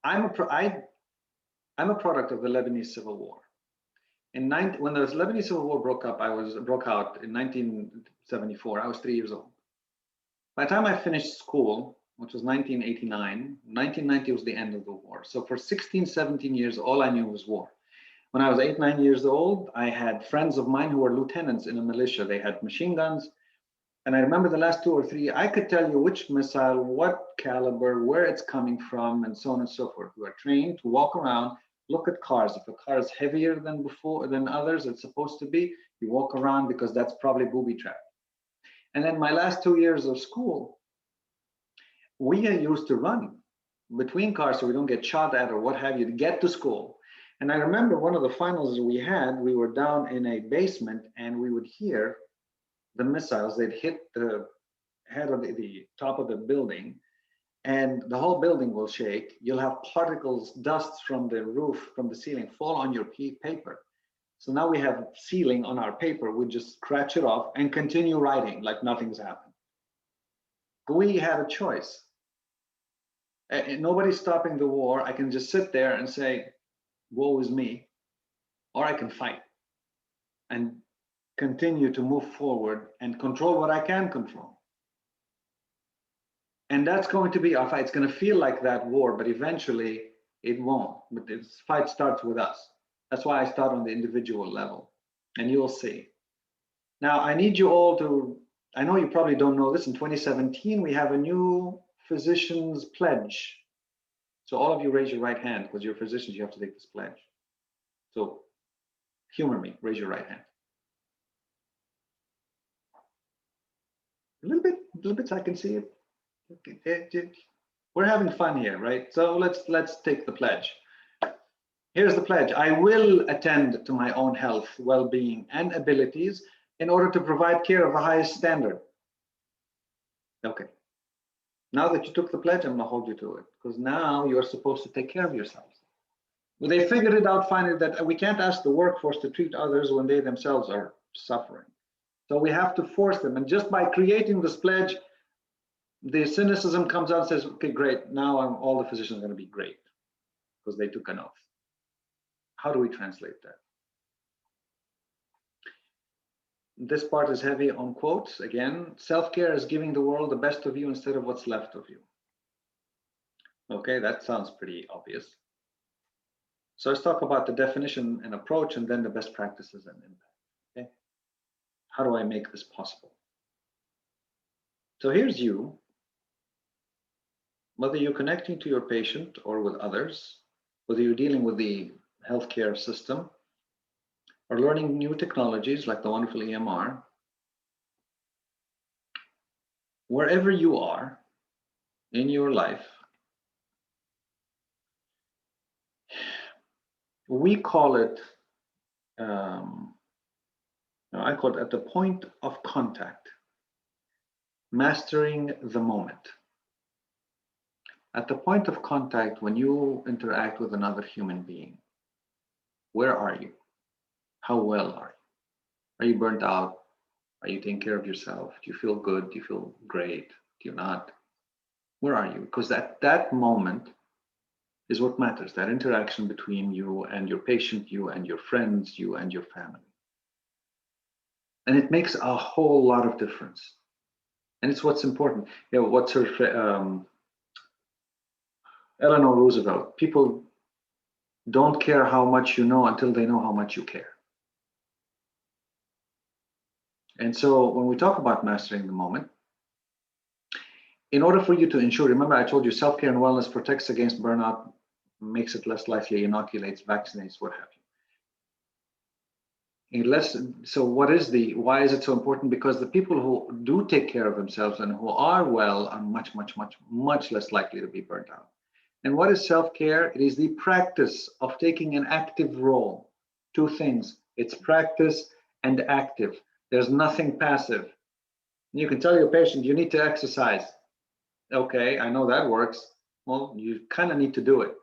I'm a product of the Lebanese Civil War. When the Lebanese Civil War broke out in 1974. I was 3 years old. By the time I finished school, which was 1989, 1990 was the end of the war. So for 16, 17 years, all I knew was war. When I was 8, 9 years old, I had friends of mine who were lieutenants in a militia. They had machine guns. And I remember the last 2 or 3, I could tell you which missile, what caliber, where it's coming from, and so on and so forth. We are trained to walk around, look at cars. If a car is heavier than others, it's supposed to be, you walk around because that's probably booby trapped. And then my last 2 years of school, we used to run between cars so we don't get shot at or what have you to get to school. And I remember one of the finals we had, we were down in a basement and we would hear the missiles. They'd hit the head of the top of the building and the whole building will shake. You'll have particles, dust from the roof, from the ceiling fall on your paper. So now we have ceiling on our paper. We just scratch it off and continue writing like nothing's happened. We had a choice. Nobody's stopping the war. I can just sit there and say, woe is me, or I can fight and continue to move forward and control what I can control. And that's going to be our fight. It's going to feel like that war, but eventually it won't. But this fight starts with us. That's why I start on the individual level, and you'll see. Now, I need you all to, I know you probably don't know this, in 2017, we have a new physician's pledge. So all of you raise your right hand, because you're physicians, you have to take this pledge. So humor me, raise your right hand. A little bit so I can see it. We're having fun here, right? So let's take the pledge. Here's the pledge. I will attend to my own health, well-being, and abilities in order to provide care of the highest standard. Okay. Now that you took the pledge, I'm going to hold you to it, because now you're supposed to take care of yourselves. Well, they figured it out finally that we can't ask the workforce to treat others when they themselves are suffering. So we have to force them. And just by creating this pledge, the cynicism comes out and says, okay, great. Now all the physicians are going to be great because they took an oath. How do we translate that? This part is heavy on quotes. Again, self-care is giving the world the best of you instead of what's left of you. Okay, that sounds pretty obvious. So let's talk about the definition and approach, and then the best practices and impact. Okay, how do I make this possible? So here's you. whether you're connecting to your patient or with others, whether you're dealing with the healthcare system or learning new technologies like the wonderful EMR, wherever you are in your life, we call it, I call it at the point of contact, mastering the moment. At the point of contact, when you interact with another human being, where are you? How well are you? Are you burnt out? Are you taking care of yourself? Do you feel good? Do you feel great? Do you not? Where are you? Because that moment is what matters, that interaction between you and your patient, you and your friends, you and your family. And it makes a whole lot of difference. And it's what's important. You know, what's her, Eleanor Roosevelt, people don't care how much you know until they know how much you care. And so when we talk about mastering the moment, in order for you to ensure, remember I told you self-care and wellness protects against burnout, makes it less likely, inoculates, vaccinates, what have you. So why is it so important? Because the people who do take care of themselves and who are well are much, much, much, much less likely to be burnt out. And what is self-care? It is the practice of taking an active role. Two things, it's practice and active. There's nothing passive. You can tell your patient, you need to exercise. Okay, I know that works. Well, you kind of need to do it.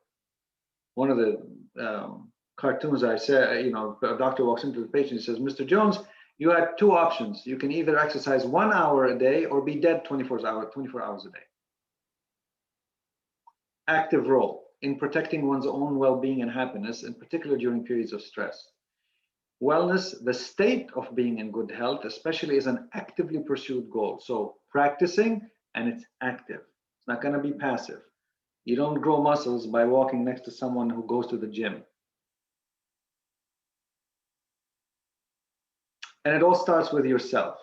One of the cartoons I said, you know, a doctor walks into the patient and says, Mr. Jones, you had two options. You can either exercise 1 hour a day or be dead 24 hours a day. Active role in protecting one's own well-being and happiness, in particular during periods of stress. Wellness, the state of being in good health, especially, is an actively pursued goal. So practicing, and it's active. It's not going to be passive. You don't grow muscles by walking next to someone who goes to the gym. And it all starts with yourself.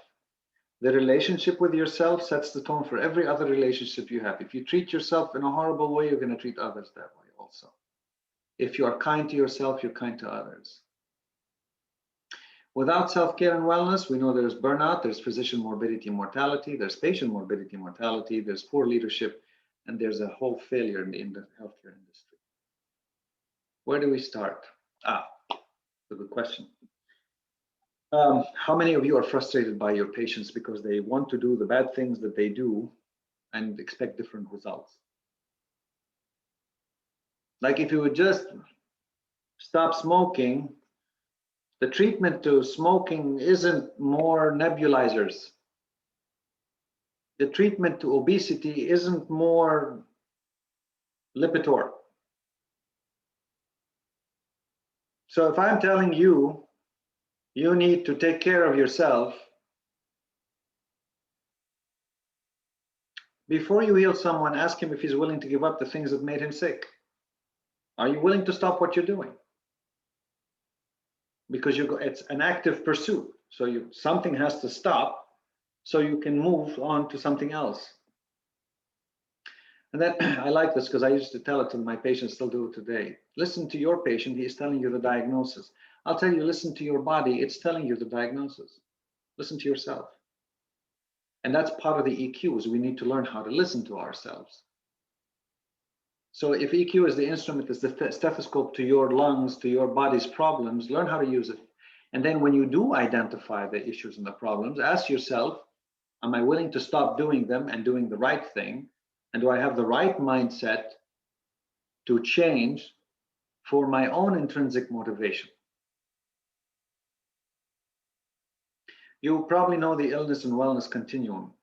The relationship with yourself sets the tone for every other relationship you have. If you treat yourself in a horrible way, you're going to treat others that way also. If you are kind to yourself, you're kind to others. Without self-care and wellness, we know there's burnout, there's physician morbidity and mortality, there's patient morbidity and mortality, there's poor leadership, and there's a whole failure in the healthcare industry. Where do we start? That's a good question. How many of you are frustrated by your patients because they want to do the bad things that they do and expect different results? Like if you would just stop smoking, the treatment to smoking isn't more nebulizers. The treatment to obesity isn't more Lipitor. So if I'm telling you, you need to take care of yourself, before you heal someone, ask him if he's willing to give up the things that made him sick. Are you willing to stop what you're doing? Because it's an active pursuit. So something has to stop so you can move on to something else. And then I like this because I used to tell it to my patients, still do it today. Listen to your patient, he is telling you the diagnosis. I'll tell you, listen to your body, it's telling you the diagnosis. Listen to yourself. And that's part of the EQs. We need to learn how to listen to ourselves. So if EQ is the instrument, is the stethoscope to your lungs, to your body's problems, learn how to use it. And then when you do identify the issues and the problems, ask yourself, am I willing to stop doing them and doing the right thing? And do I have the right mindset to change for my own intrinsic motivation? You probably know the illness and wellness continuum.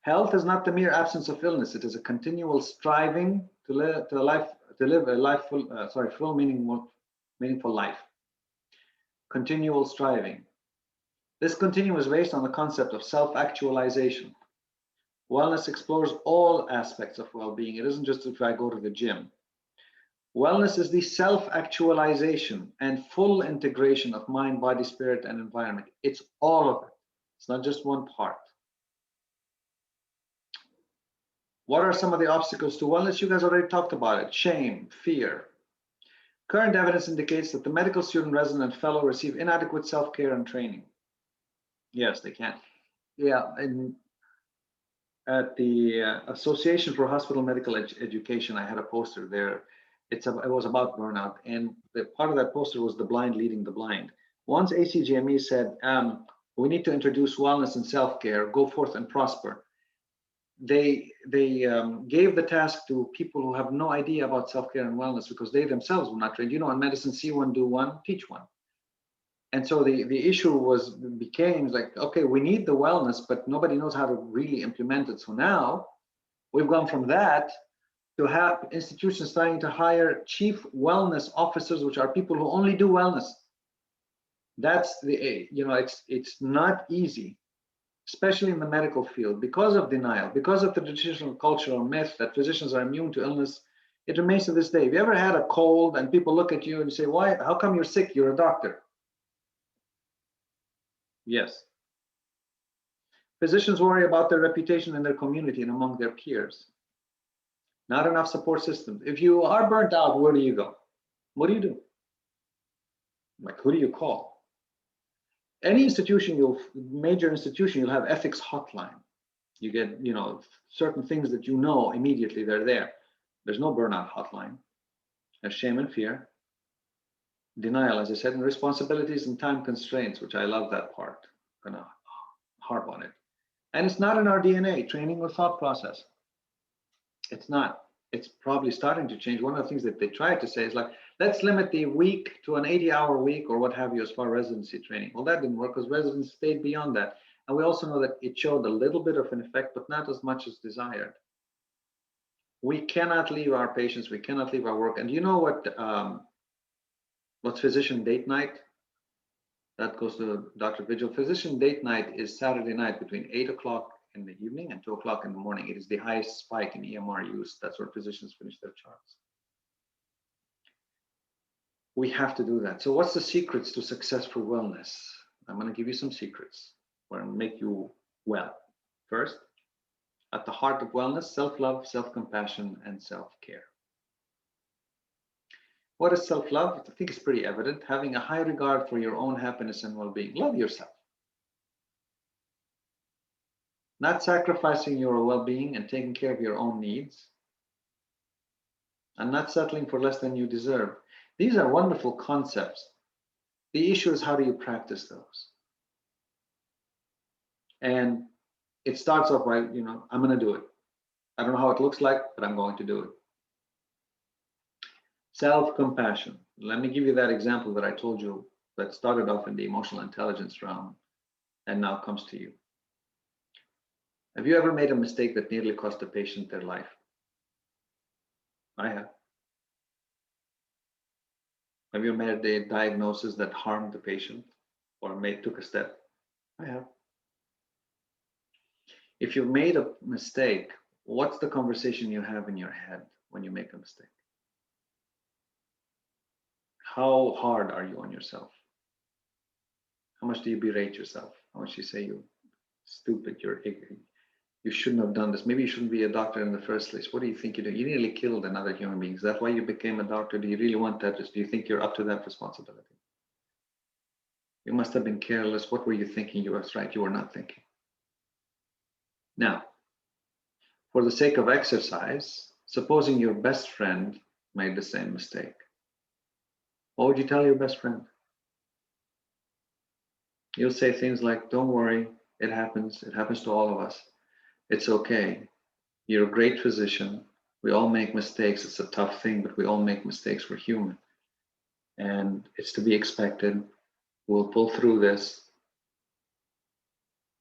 Health is not the mere absence of illness. It is a continual striving to live a full, meaningful life. Continual striving. This continuum is based on the concept of self-actualization. Wellness explores all aspects of well-being. It isn't just if I go to the gym. Wellness is the self-actualization and full integration of mind, body, spirit, and environment. It's all of it. It's not just one part. What are some of the obstacles to wellness? You guys already talked about it. Shame, fear. Current evidence indicates that the medical student, resident, and fellow receive inadequate self-care and training. Yes, they can. Yeah, and at the Association for Hospital Medical Education, I had a poster there. It was about burnout, and the part of that poster was the blind leading the blind. Once ACGME said, we need to introduce wellness and self-care, go forth and prosper, they gave the task to people who have no idea about self-care and wellness because they themselves were not trained. You know, in medicine, see one, do one, teach one. And so the issue became like, okay, we need the wellness, but nobody knows how to really implement it. So now we've gone from that to have institutions starting to hire chief wellness officers, which are people who only do wellness. That's it's not easy, especially in the medical field, because of denial, because of the traditional cultural myth that physicians are immune to illness. It remains to this day. Have you ever had a cold and people look at you and say, why, how come you're sick? You're a doctor. Yes. Physicians worry about their reputation in their community and among their peers. Not enough support systems. If you are burnt out, where do you go? What do you do? Like, who do you call? Any institution, major institution, you'll have ethics hotline. You get, certain things that immediately they're there. There's no burnout hotline. There's shame and fear. Denial, as I said, and responsibilities and time constraints, which I love that part. I'm gonna harp on it. And it's not in our DNA, training or thought process. It's not. It's probably starting to change. One of the things that they tried to say is like, let's limit the week to an 80-hour week or what have you as far as residency training. Well, that didn't work because residents stayed beyond that. And we also know that it showed a little bit of an effect, but not as much as desired. We cannot leave our patients. We cannot leave our work. And you know what's physician date night? That goes to Dr. Vigil. Physician date night is Saturday night between 8 o'clock in the evening and 2 o'clock in the morning. It is the highest spike in EMR use. That's where physicians finish their charts. We have to do that. So what's the secrets to successful wellness? I'm going to give you some secrets. We're going to make you well. First, at the heart of wellness, self-love, self-compassion, and self-care. What is self-love? I think it's pretty evident. Having a high regard for your own happiness and well-being. Love yourself. Not sacrificing your well-being and taking care of your own needs. And not settling for less than you deserve. These are wonderful concepts. The issue is, how do you practice those? And it starts off by, I'm going to do it. I don't know how it looks like, but I'm going to do it. Self-compassion. Let me give you that example that I told you that started off in the emotional intelligence realm and now comes to you. Have you ever made a mistake that nearly cost a patient their life? I have. Have you made a diagnosis that harmed the patient or took a step? I have. If you've made a mistake, what's the conversation you have in your head when you make a mistake? How hard are you on yourself? How much do you berate yourself? How much do you say you're stupid, you're ignorant, you shouldn't have done this? Maybe you shouldn't be a doctor in the first place. What do you think you do? You nearly killed another human being. Is that why you became a doctor? Do you really want that? Do you think you're up to that responsibility? You must have been careless. What were you thinking? You were right. You were not thinking. Now, for the sake of exercise, supposing your best friend made the same mistake. What would you tell your best friend? You'll say things like, don't worry, it happens to all of us. It's okay. You're a great physician. We all make mistakes. It's a tough thing, but we all make mistakes. We're human. And it's to be expected. We'll pull through this.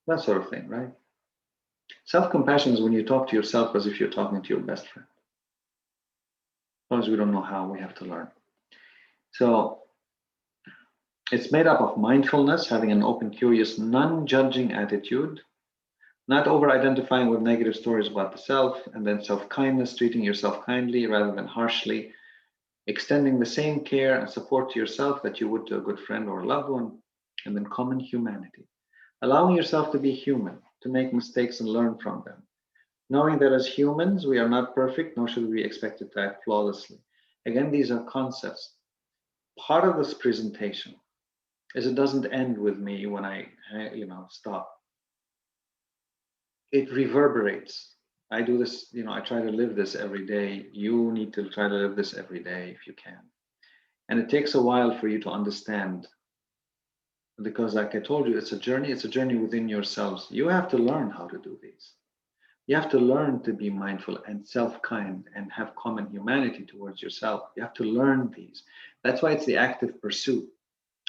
That sort of thing, right? Self-compassion is when you talk to yourself as if you're talking to your best friend. As long as we don't know how, we have to learn. So it's made up of mindfulness, having an open, curious, non-judging attitude, not over-identifying with negative stories about the self, and then self-kindness, treating yourself kindly rather than harshly, extending the same care and support to yourself that you would to a good friend or a loved one, and then common humanity, allowing yourself to be human, to make mistakes and learn from them, Knowing that as humans, we are not perfect, nor should we be expected to act flawlessly. Again, these are concepts. Part of this presentation is it doesn't end with me when I stop. It reverberates. I do this, I try to live this every day. You need to try to live this every day if you can. And it takes a while for you to understand, because like I told you, it's a journey within yourselves. You have to learn how to do these. You have to learn to be mindful and self-kind and have common humanity towards yourself. You have to learn these. That's why it's the active pursuit.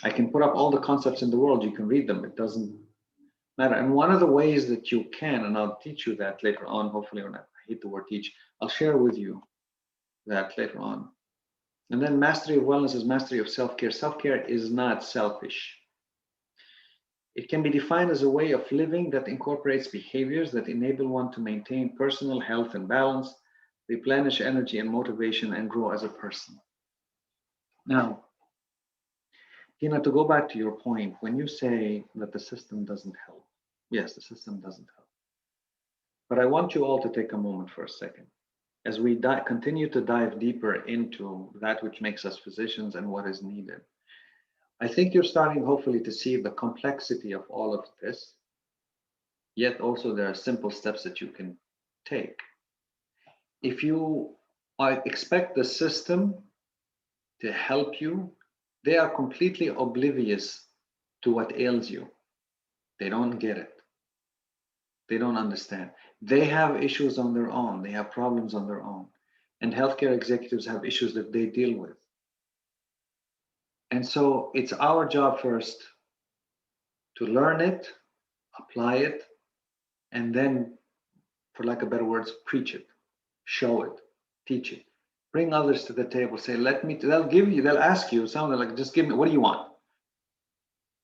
I can put up all the concepts in the world. You can read them. It doesn't matter. And one of the ways that you can, and I'll teach you that later on, hopefully, when I hate the word teach, I'll share with you that later on. And then mastery of wellness is mastery of self-care. Self-care is not selfish. It can be defined as a way of living that incorporates behaviors that enable one to maintain personal health and balance, replenish energy and motivation, and grow as a person. Now, Tina, to go back to your point, when you say that the system doesn't help, yes, the system doesn't help. But I want you all to take a moment for a second as we continue to dive deeper into that which makes us physicians and what is needed. I think you're starting hopefully to see the complexity of all of this, yet also there are simple steps that you can take. If you expect the system to help you, they are completely oblivious to what ails you. They don't get it. They don't understand. They have issues on their own. They have problems on their own. And healthcare executives have issues that they deal with. And so it's our job first to learn it, apply it, and then, for lack of better words, preach it, show it, teach it. Bring others to the table, say, they'll ask you something like, just give me, what do you want?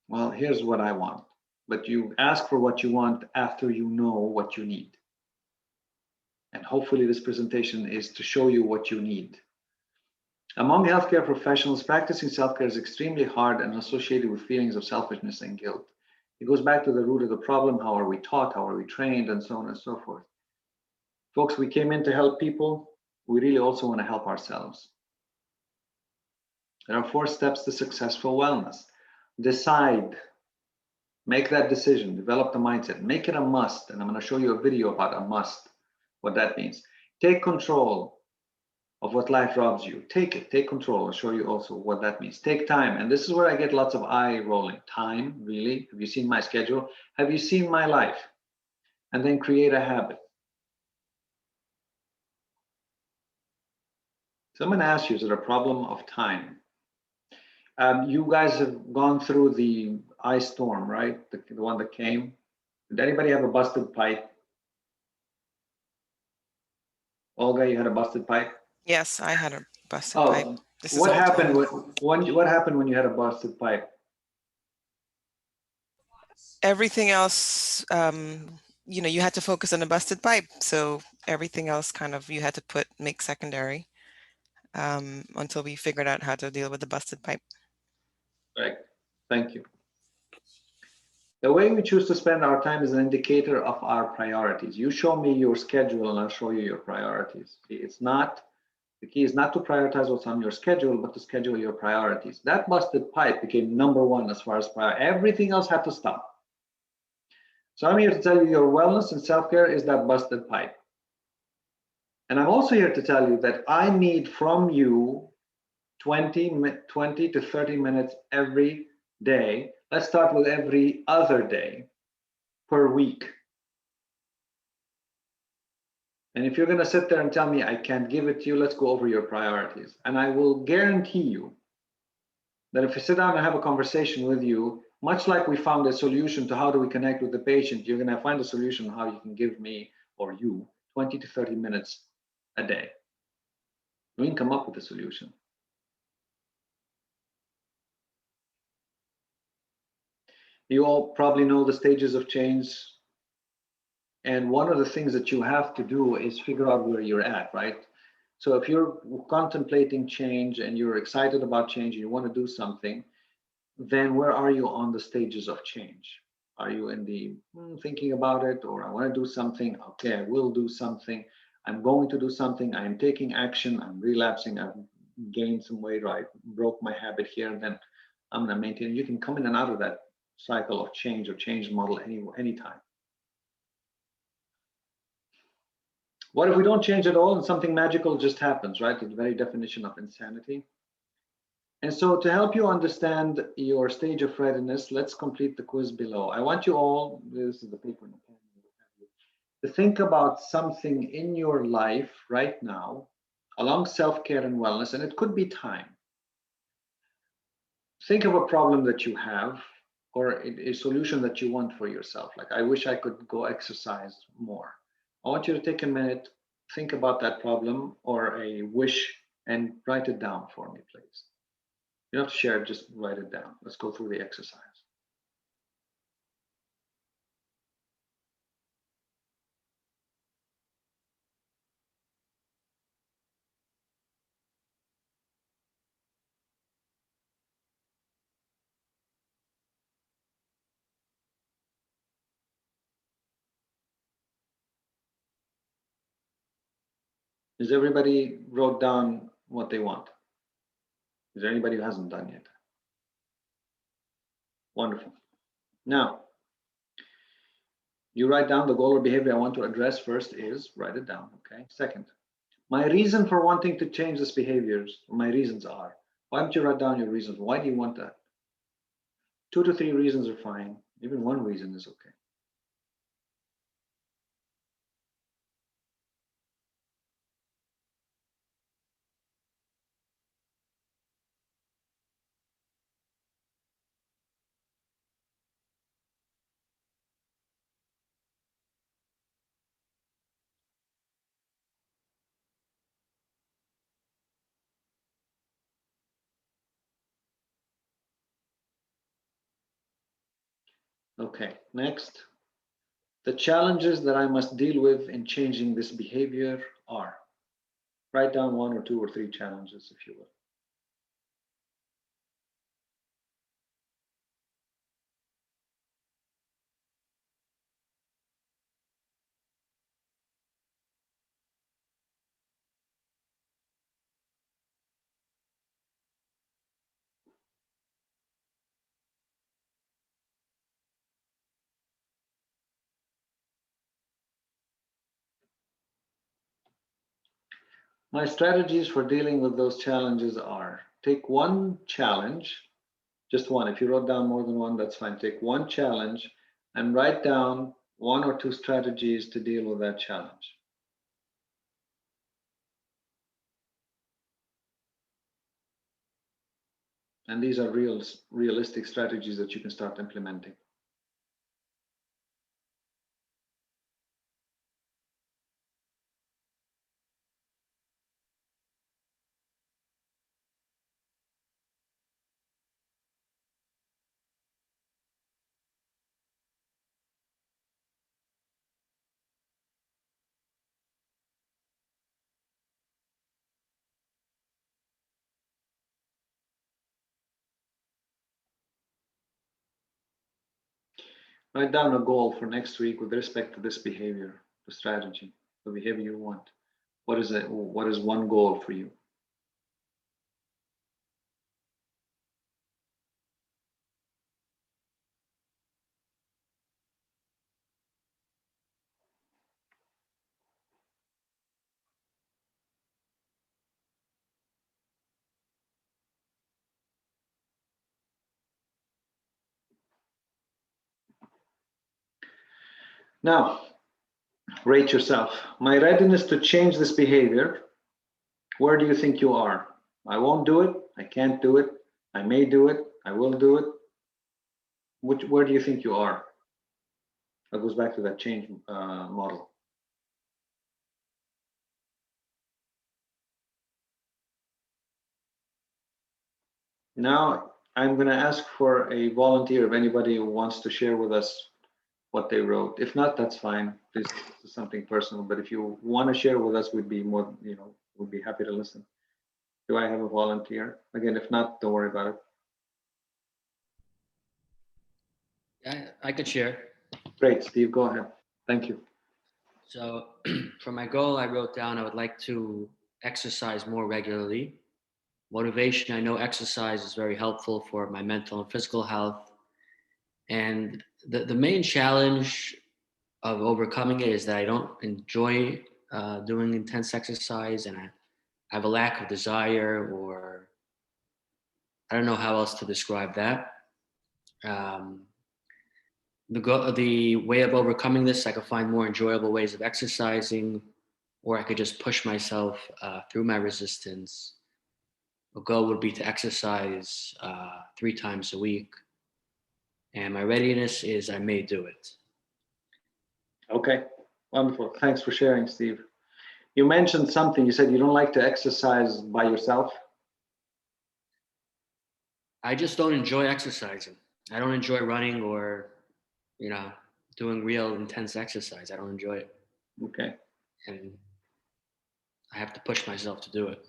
Well, here's what I want. But you ask for what you want after you know what you need. And hopefully this presentation is to show you what you need. Among healthcare professionals, practicing self-care is extremely hard and associated with feelings of selfishness and guilt. It goes back to the root of the problem. How are we taught? How are we trained? And so on and so forth. Folks, we came in to help people. We really also want to help ourselves. There are 4 steps to successful wellness. Decide. Make that decision. Develop the mindset. Make it a must. And I'm going to show you a video about a must, what that means. Take control of what life robs you. Take it. Take control. I'll show you also what that means. Take time. And this is where I get lots of eye rolling. Time, really? Have you seen my schedule? Have you seen my life? And then create a habit. So I'm going to ask you, is it a problem of time? You guys have gone through the ice storm, right? The one that came. Did anybody have a busted pipe? Olga, you had a busted pipe?
Yes, I had a busted pipe.
What happened what happened when you had a busted pipe?
Everything else, you had to focus on the busted pipe. So everything else kind of you had to make secondary until we figured out how to deal with the busted pipe.
Right. Thank you. The way we choose to spend our time is an indicator of our priorities. You show me your schedule and I'll show you your priorities. The key is not to prioritize what's on your schedule, but to schedule your priorities. That busted pipe became #1 as far as priority. Everything else had to stop. So I'm here to tell you your wellness and self-care is that busted pipe. And I'm also here to tell you that I need from you 20 to 30 minutes every day. Let's start with every other day per week. And if you're going to sit there and tell me I can't give it to you, let's go over your priorities. And I will guarantee you that if we sit down and have a conversation with you, much like we found a solution to how do we connect with the patient, you're going to find a solution on how you can give me or you 20 to 30 minutes a day. We can come up with a solution. You all probably know the stages of change. And one of the things that you have to do is figure out where you're at, right? So if you're contemplating change and you're excited about change and you want to do something, then where are you on the stages of change? Are you in the thinking about it, or I want to do something? Okay, I will do something. I'm going to do something. I am taking action. I'm relapsing. I've gained some weight, or I broke my habit here, and then I'm going to maintain. You can come in and out of that cycle of change or change model anytime. What if we don't change at all and something magical just happens, right? The very definition of insanity. And so to help you understand your stage of readiness, let's complete the quiz below. I want you all, this is the paper and the pen, to think about something in your life right now along self-care and wellness, and it could be time. Think of a problem that you have or a solution that you want for yourself. Like, I wish I could go exercise more. I want you to take a minute, think about that problem or a wish, and write it down for me, please. You don't have to share it, just write it down. Let's go through the exercise. Is everybody wrote down what they want? Is there anybody who hasn't done yet? Wonderful. Now, you write down the goal or behavior I want to address. First is, write it down, okay? Second, my reason for wanting to change this behaviors, my reasons are. Why don't you write down your reasons? Why do you want that? 2 to 3 reasons are fine. Even 1 reason is okay. Okay, next. The challenges that I must deal with in changing this behavior are. Write down 1 or 2 or 3 challenges, if you will. My strategies for dealing with those challenges are: take 1 challenge, just 1. If you wrote down more than 1, that's fine. Take 1 challenge and write down 1 or 2 strategies to deal with that challenge. And these are realistic strategies that you can start implementing. Write down a goal for next week with respect to this behavior, the strategy, the behavior you want. What is it? What is 1 goal for you? Now, rate yourself. My readiness to change this behavior, where do you think you are? I won't do it. I can't do it. I may do it. I will do it. Where do you think you are? That goes back to that change model. Now, I'm going to ask for a volunteer if anybody who wants to share with us what they wrote. If not, that's fine. This is something personal, but if you want to share with us, we'd be more, we'd be happy to listen. Do I have a volunteer? Again, if not, don't worry about it.
I could share.
Great, Steve, go ahead. Thank you.
So for my goal, I wrote down I would like to exercise more regularly. Motivation, I know exercise is very helpful for my mental and physical health. And the main challenge of overcoming it is that I don't enjoy doing intense exercise, and I have a lack of desire, or I don't know how else to describe that. The way of overcoming this, I could find more enjoyable ways of exercising, or I could just push myself through my resistance. A goal would be to exercise 3 times a week, and my readiness is I may do it.
Okay, wonderful. Thanks for sharing, Steve. You mentioned something. You said you don't like to exercise by yourself.
I just don't enjoy exercising. I don't enjoy running or, doing real intense exercise. I don't enjoy it.
Okay.
And I have to push myself to do it.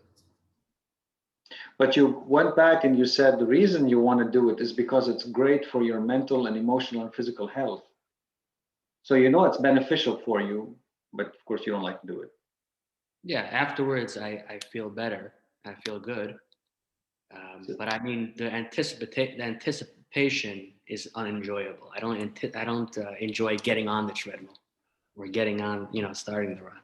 But you went back and you said the reason you want to do it is because it's great for your mental and emotional and physical health. So you know it's beneficial for you, but of course you don't like to do it.
Yeah, afterwards I feel better. I feel good. But I mean, the anticipation is unenjoyable. I don't enjoy getting on the treadmill or getting on, starting the run.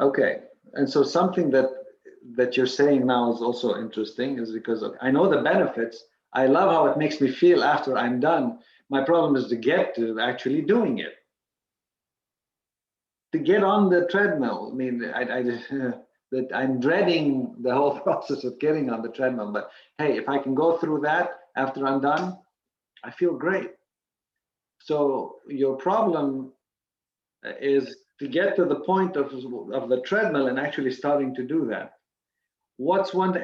Okay, and so something that you're saying now is also interesting, is because I know the benefits. I love how it makes me feel after I'm done. My problem is to get to actually doing it. To get on the treadmill, I mean, that I'm dreading the whole process of getting on the treadmill. But hey, if I can go through that after I'm done, I feel great. So your problem is to get to the point of the treadmill and actually starting to do that. What's one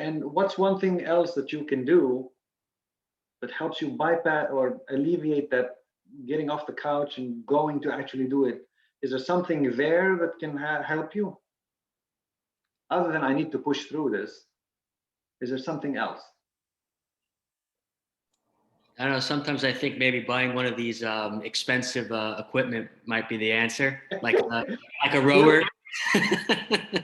thing else that you can do that helps you bypass or alleviate that getting off the couch and going to actually do it? Is there something there that can help you? Other than I need to push through this, is there something else?
I don't know. Sometimes I think maybe buying one of these expensive equipment might be the answer, like a rower.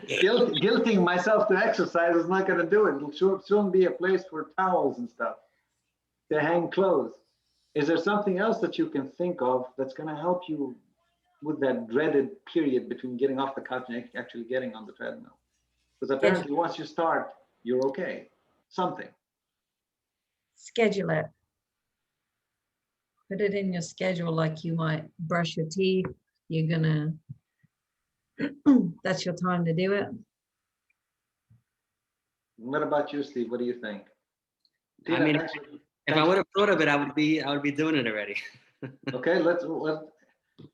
Guilting myself to exercise is not going to do it. It'll soon be a place for towels and stuff to hang clothes. Is there something else that you can think of that's going to help you with that dreaded period between getting off the couch and actually getting on the treadmill? Because apparently once you start, you're okay. Something.
Schedule it. Put it in your schedule, like you might brush your teeth. You're gonna, that's your time to do it.
What about you, Steve? What do you think?
I mean, if I would have thought of it, I would be doing it already.
Okay,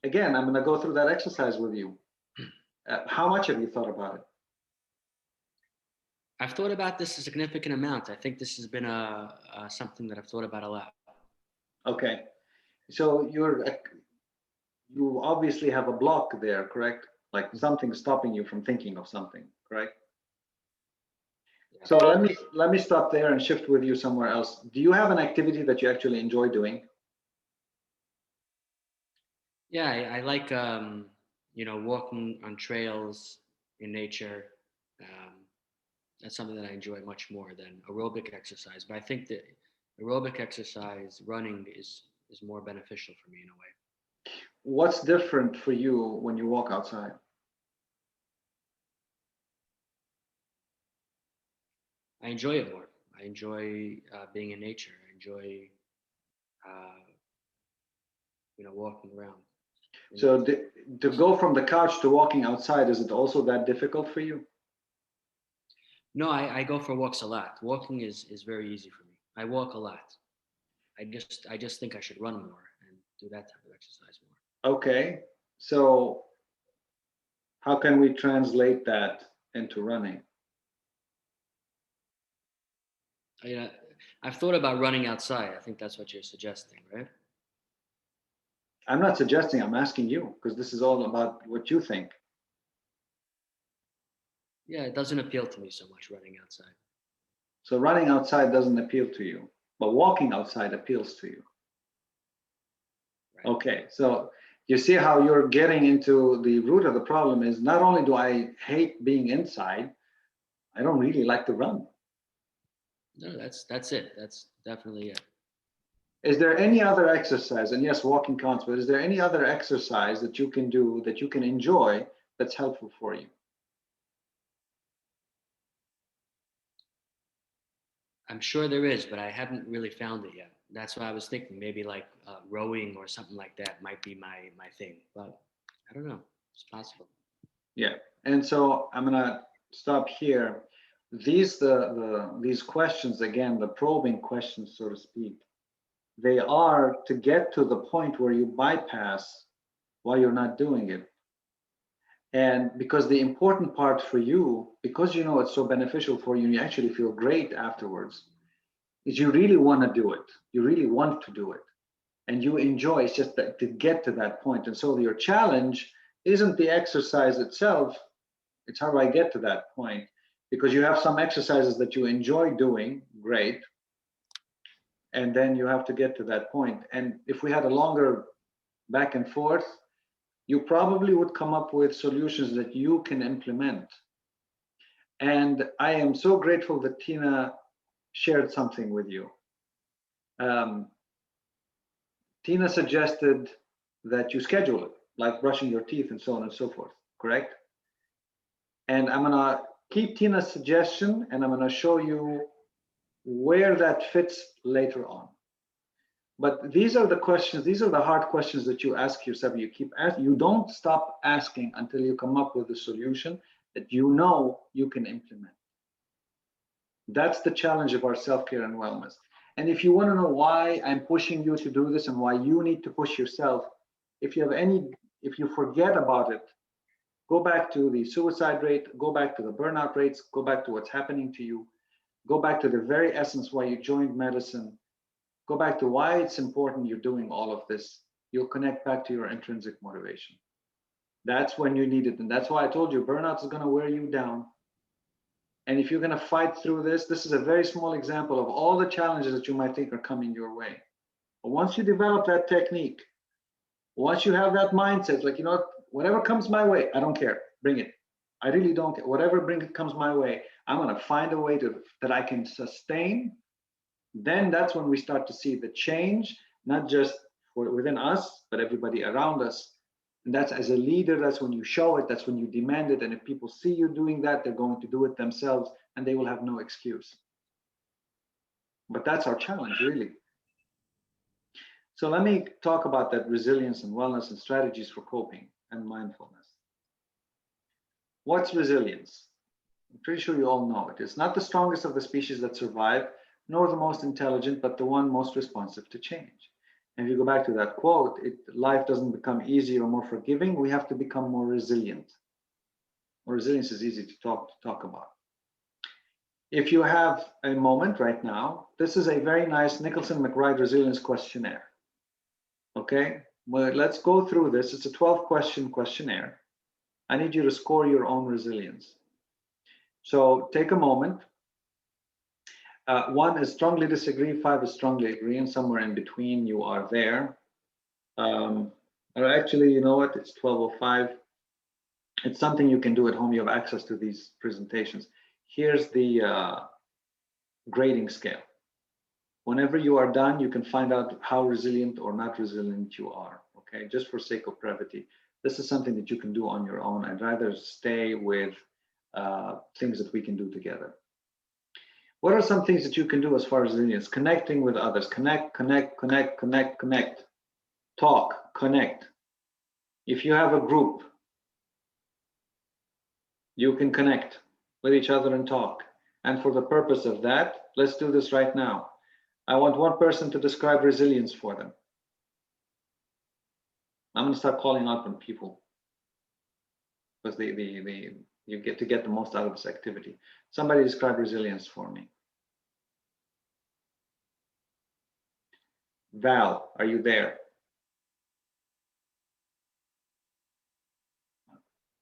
again, I'm going to go through that exercise with you. How much have you thought about it?
I've thought about this a significant amount. I think this has been something that I've thought about a lot.
Okay, so you obviously have a block there, correct? Like something stopping you from thinking of something, correct? So let me stop there and shift with you somewhere else. Do you have an activity that you actually enjoy doing?
Yeah, I like walking on trails in nature. That's something that I enjoy much more than aerobic exercise. But I think that aerobic exercise, running, is more beneficial for me in a way.
What's different for you when you walk outside?
I enjoy it more. I enjoy being in nature. I enjoy, walking around.
So to go from the couch to walking outside, is it also that difficult for you?
No, I go for walks a lot. Walking is very easy for me. I walk a lot. I just think I should run more and do that type of exercise more.
Okay, so how can we translate that into running?
I've thought about running outside. I think that's what you're suggesting, right?
I'm not suggesting, I'm asking you, because this is all about what you think.
Yeah, it doesn't appeal to me so much, running outside.
So running outside doesn't appeal to you, but walking outside appeals to you. Okay, so you see how you're getting into the root of the problem is not only do I hate being inside, I don't really like to run.
No, that's it. That's definitely it.
Is there any other exercise, and yes, walking counts, but is there any other exercise that you can do that you can enjoy that's helpful for you?
I'm sure there is, but I haven't really found it yet. That's why I was thinking maybe like rowing or something like that might be my thing, but I don't know. It's possible.
Yeah, and so I'm gonna stop here. These these questions, again, the probing questions, so to speak, they are to get to the point where you bypass why you're not doing it. And because the important part for you, because you know it's so beneficial for you, and you actually feel great afterwards, is you really want to do it. You really want to do it. And you enjoy, it's just that to get to that point. And so your challenge isn't the exercise itself, it's how do I get to that point? Because you have some exercises that you enjoy doing, great. And then you have to get to that point. And if we had a longer back and forth, you probably would come up with solutions that you can implement. And I am so grateful that Tina shared something with you. Tina suggested that you schedule it, like brushing your teeth and so on and so forth, correct? And I'm gonna keep Tina's suggestion and I'm gonna show you where that fits later on. But these are the questions, these are the hard questions that you ask yourself. You keep asking, you don't stop asking until you come up with a solution that you know you can implement. That's the challenge of our self-care and wellness. And if you want to know why I'm pushing you to do this and why you need to push yourself, if you forget about it, go back to the suicide rate, go back to the burnout rates, go back to what's happening to you, go back to the very essence why you joined medicine, go back to why it's important you're doing all of this. You'll connect back to your intrinsic motivation. That's when you need it. And that's why I told you burnout is going to wear you down. And if you're going to fight through this, this is a very small example of all the challenges that you might think are coming your way. But once you develop that technique, once you have that mindset, like, you know, whatever comes my way, I don't care, bring it. I really don't care. Whatever comes my way, I'm going to find a way that I can sustain. Then that's when we start to see the change, not just within us, but everybody around us. And that's as a leader, that's when you show it, that's when you demand it. And if people see you doing that, they're going to do it themselves and they will have no excuse. But that's our challenge, really. So let me talk about that resilience and wellness and strategies for coping and mindfulness. What's resilience? I'm pretty sure you all know it. It's not the strongest of the species that survive, nor the most intelligent, but the one most responsive to change. And if you go back to that quote, life doesn't become easier or more forgiving. We have to become more resilient. Well, resilience is easy to talk about. If you have a moment right now, this is a very nice Nicholson-McBride resilience questionnaire. Okay, well, let's go through this. It's a 12-question questionnaire. I need you to score your own resilience. So take a moment. 1 is strongly disagree, 5 is strongly agree, and somewhere in between you are there. Or actually, you know what? It's 12:05. It's something you can do at home. You have access to these presentations. Here's the grading scale. Whenever you are done, you can find out how resilient or not resilient you are. Okay, just for sake of brevity. This is something that you can do on your own. I'd rather stay with things that we can do together. What are some things that you can do as far as resilience? Connecting with others. Connect. Talk, connect. If you have a group, you can connect with each other and talk. And for the purpose of that, let's do this right now. I want one person to describe resilience for them. I'm going to start calling out on people because you get to get the most out of this activity. Somebody describe resilience for me. Val, are you there?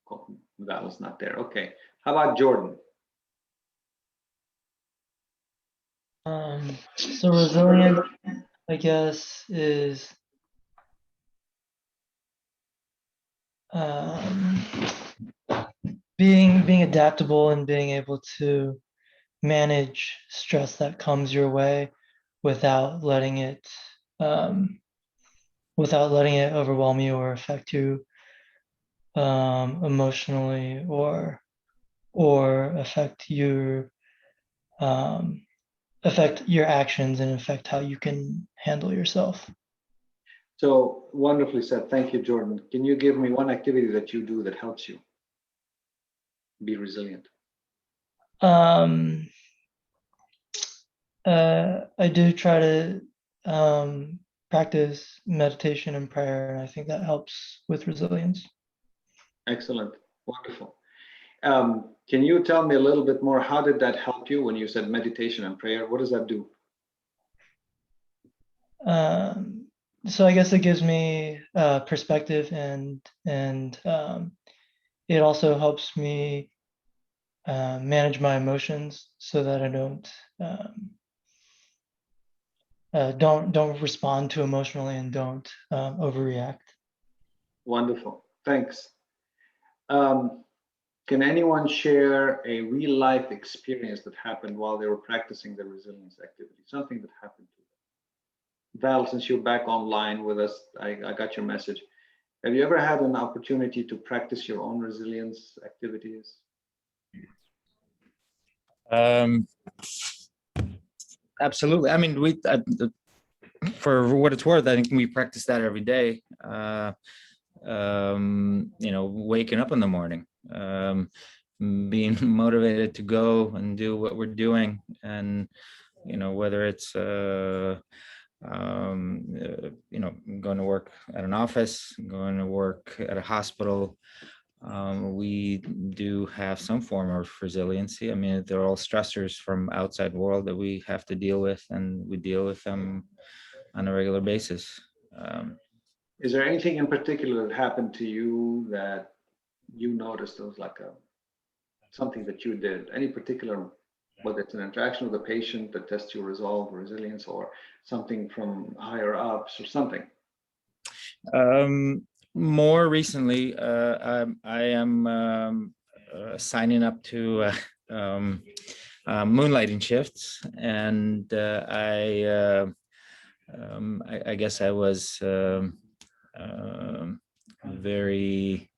Oh, Val is not there. Okay. How about Jordan?
So resilient, I guess, is being adaptable and being able to manage stress that comes your way without letting it overwhelm you or affect you emotionally or affect your actions and affect how you can handle yourself.
So wonderfully said. Thank you, Jordan. Can you give me one activity that you do that helps you be resilient?
I do try to practice meditation and prayer, and I think that helps with resilience.
Excellent. Wonderful. Can you tell me a little bit more? How did that help you when you said meditation and prayer? What does that do?
So I guess it gives me perspective, and it also helps me manage my emotions so that I don't respond too emotionally and don't overreact.
Wonderful. Thanks. Can anyone share a real life experience that happened while they were practicing the resilience activity? Something that happened to them. Val, since you're back online with us, I got your message. Have you ever had an opportunity to practice your own resilience activities?
Absolutely. I mean, for what it's worth, I think we practice that every day. Waking up in the morning, being motivated to go and do what we're doing, and whether it's going to work at an office, going to work at a hospital. We do have some form of resiliency. I mean, they're all stressors from outside world that we have to deal with, and we deal with them on a regular basis.
Is there anything in particular that happened to you that you noticed was like something that you did? Any particular, whether it's an interaction with a patient that tests your resolve or resilience, or something from higher ups or something?
More recently, I am signing up to moonlighting shifts, and I guess I was very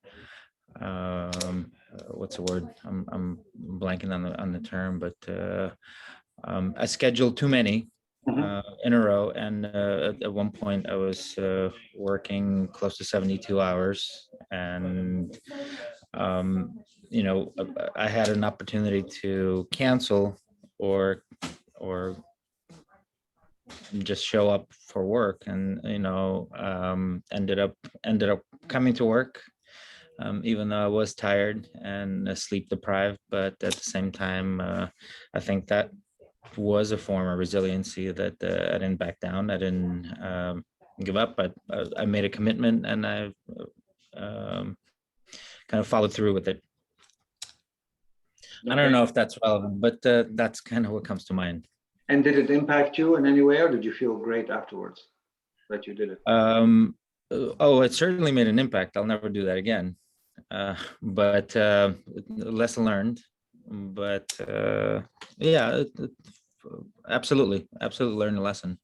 what's the word? I'm blanking on the term, but I scheduled too many in a row, and at one point I was working close to 72 hours, and I had an opportunity to cancel or just show up for work, and ended up coming to work, even though I was tired and sleep deprived. But at the same time, I think that was a form of resiliency, that I didn't back down. I didn't give up, but I made a commitment, and I kind of followed through with it. Okay. I don't know if that's relevant, but that's kind of what comes to mind.
And did it impact you in any way, or did you feel great afterwards that you did it?
It certainly made an impact. I'll never do that again. But lesson learned. But yeah, absolutely learned a lesson.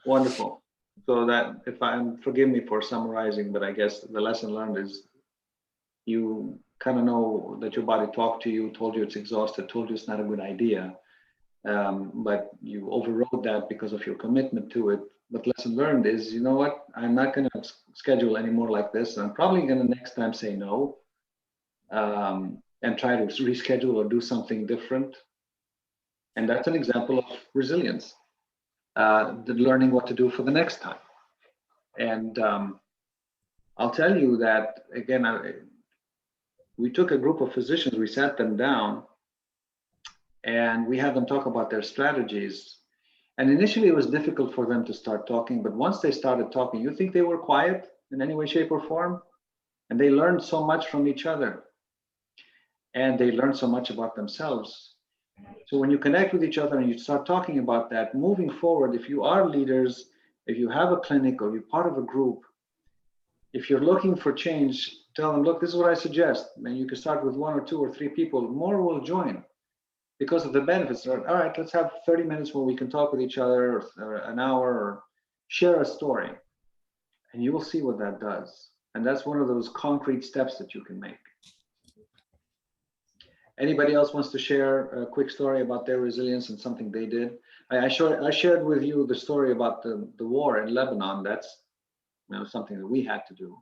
Wonderful. So that, forgive me for summarizing, but I guess the lesson learned is you kind of know that your body talked to you, told you it's exhausted, told you it's not a good idea. But you overrode that because of your commitment to it. But lesson learned is, you know what, I'm not going to schedule any more like this. I'm probably going to next time say no, and try to reschedule or do something different. And that's an example of resilience, learning what to do for the next time. And I'll tell you that, again, we took a group of physicians, we sat them down, and we had them talk about their strategies. And initially it was difficult for them to start talking, but once they started talking, you think they were quiet in any way, shape, or form? And they learned so much from each other. And they learned so much about themselves. So when you connect with each other and you start talking about that, moving forward, if you are leaders, if you have a clinic or you're part of a group, if you're looking for change, Tell them, look, this is what I suggest. And you can start with 1 or 2 or 3 people. More will join because of the benefits. All right, let's have 30 minutes where we can talk with each other, or an hour, or share a story. And you will see what that does. And that's one of those concrete steps that you can make. Anybody else wants to share a quick story about their resilience and something they did? I shared with you the story about the war in Lebanon. That's something that we had to do.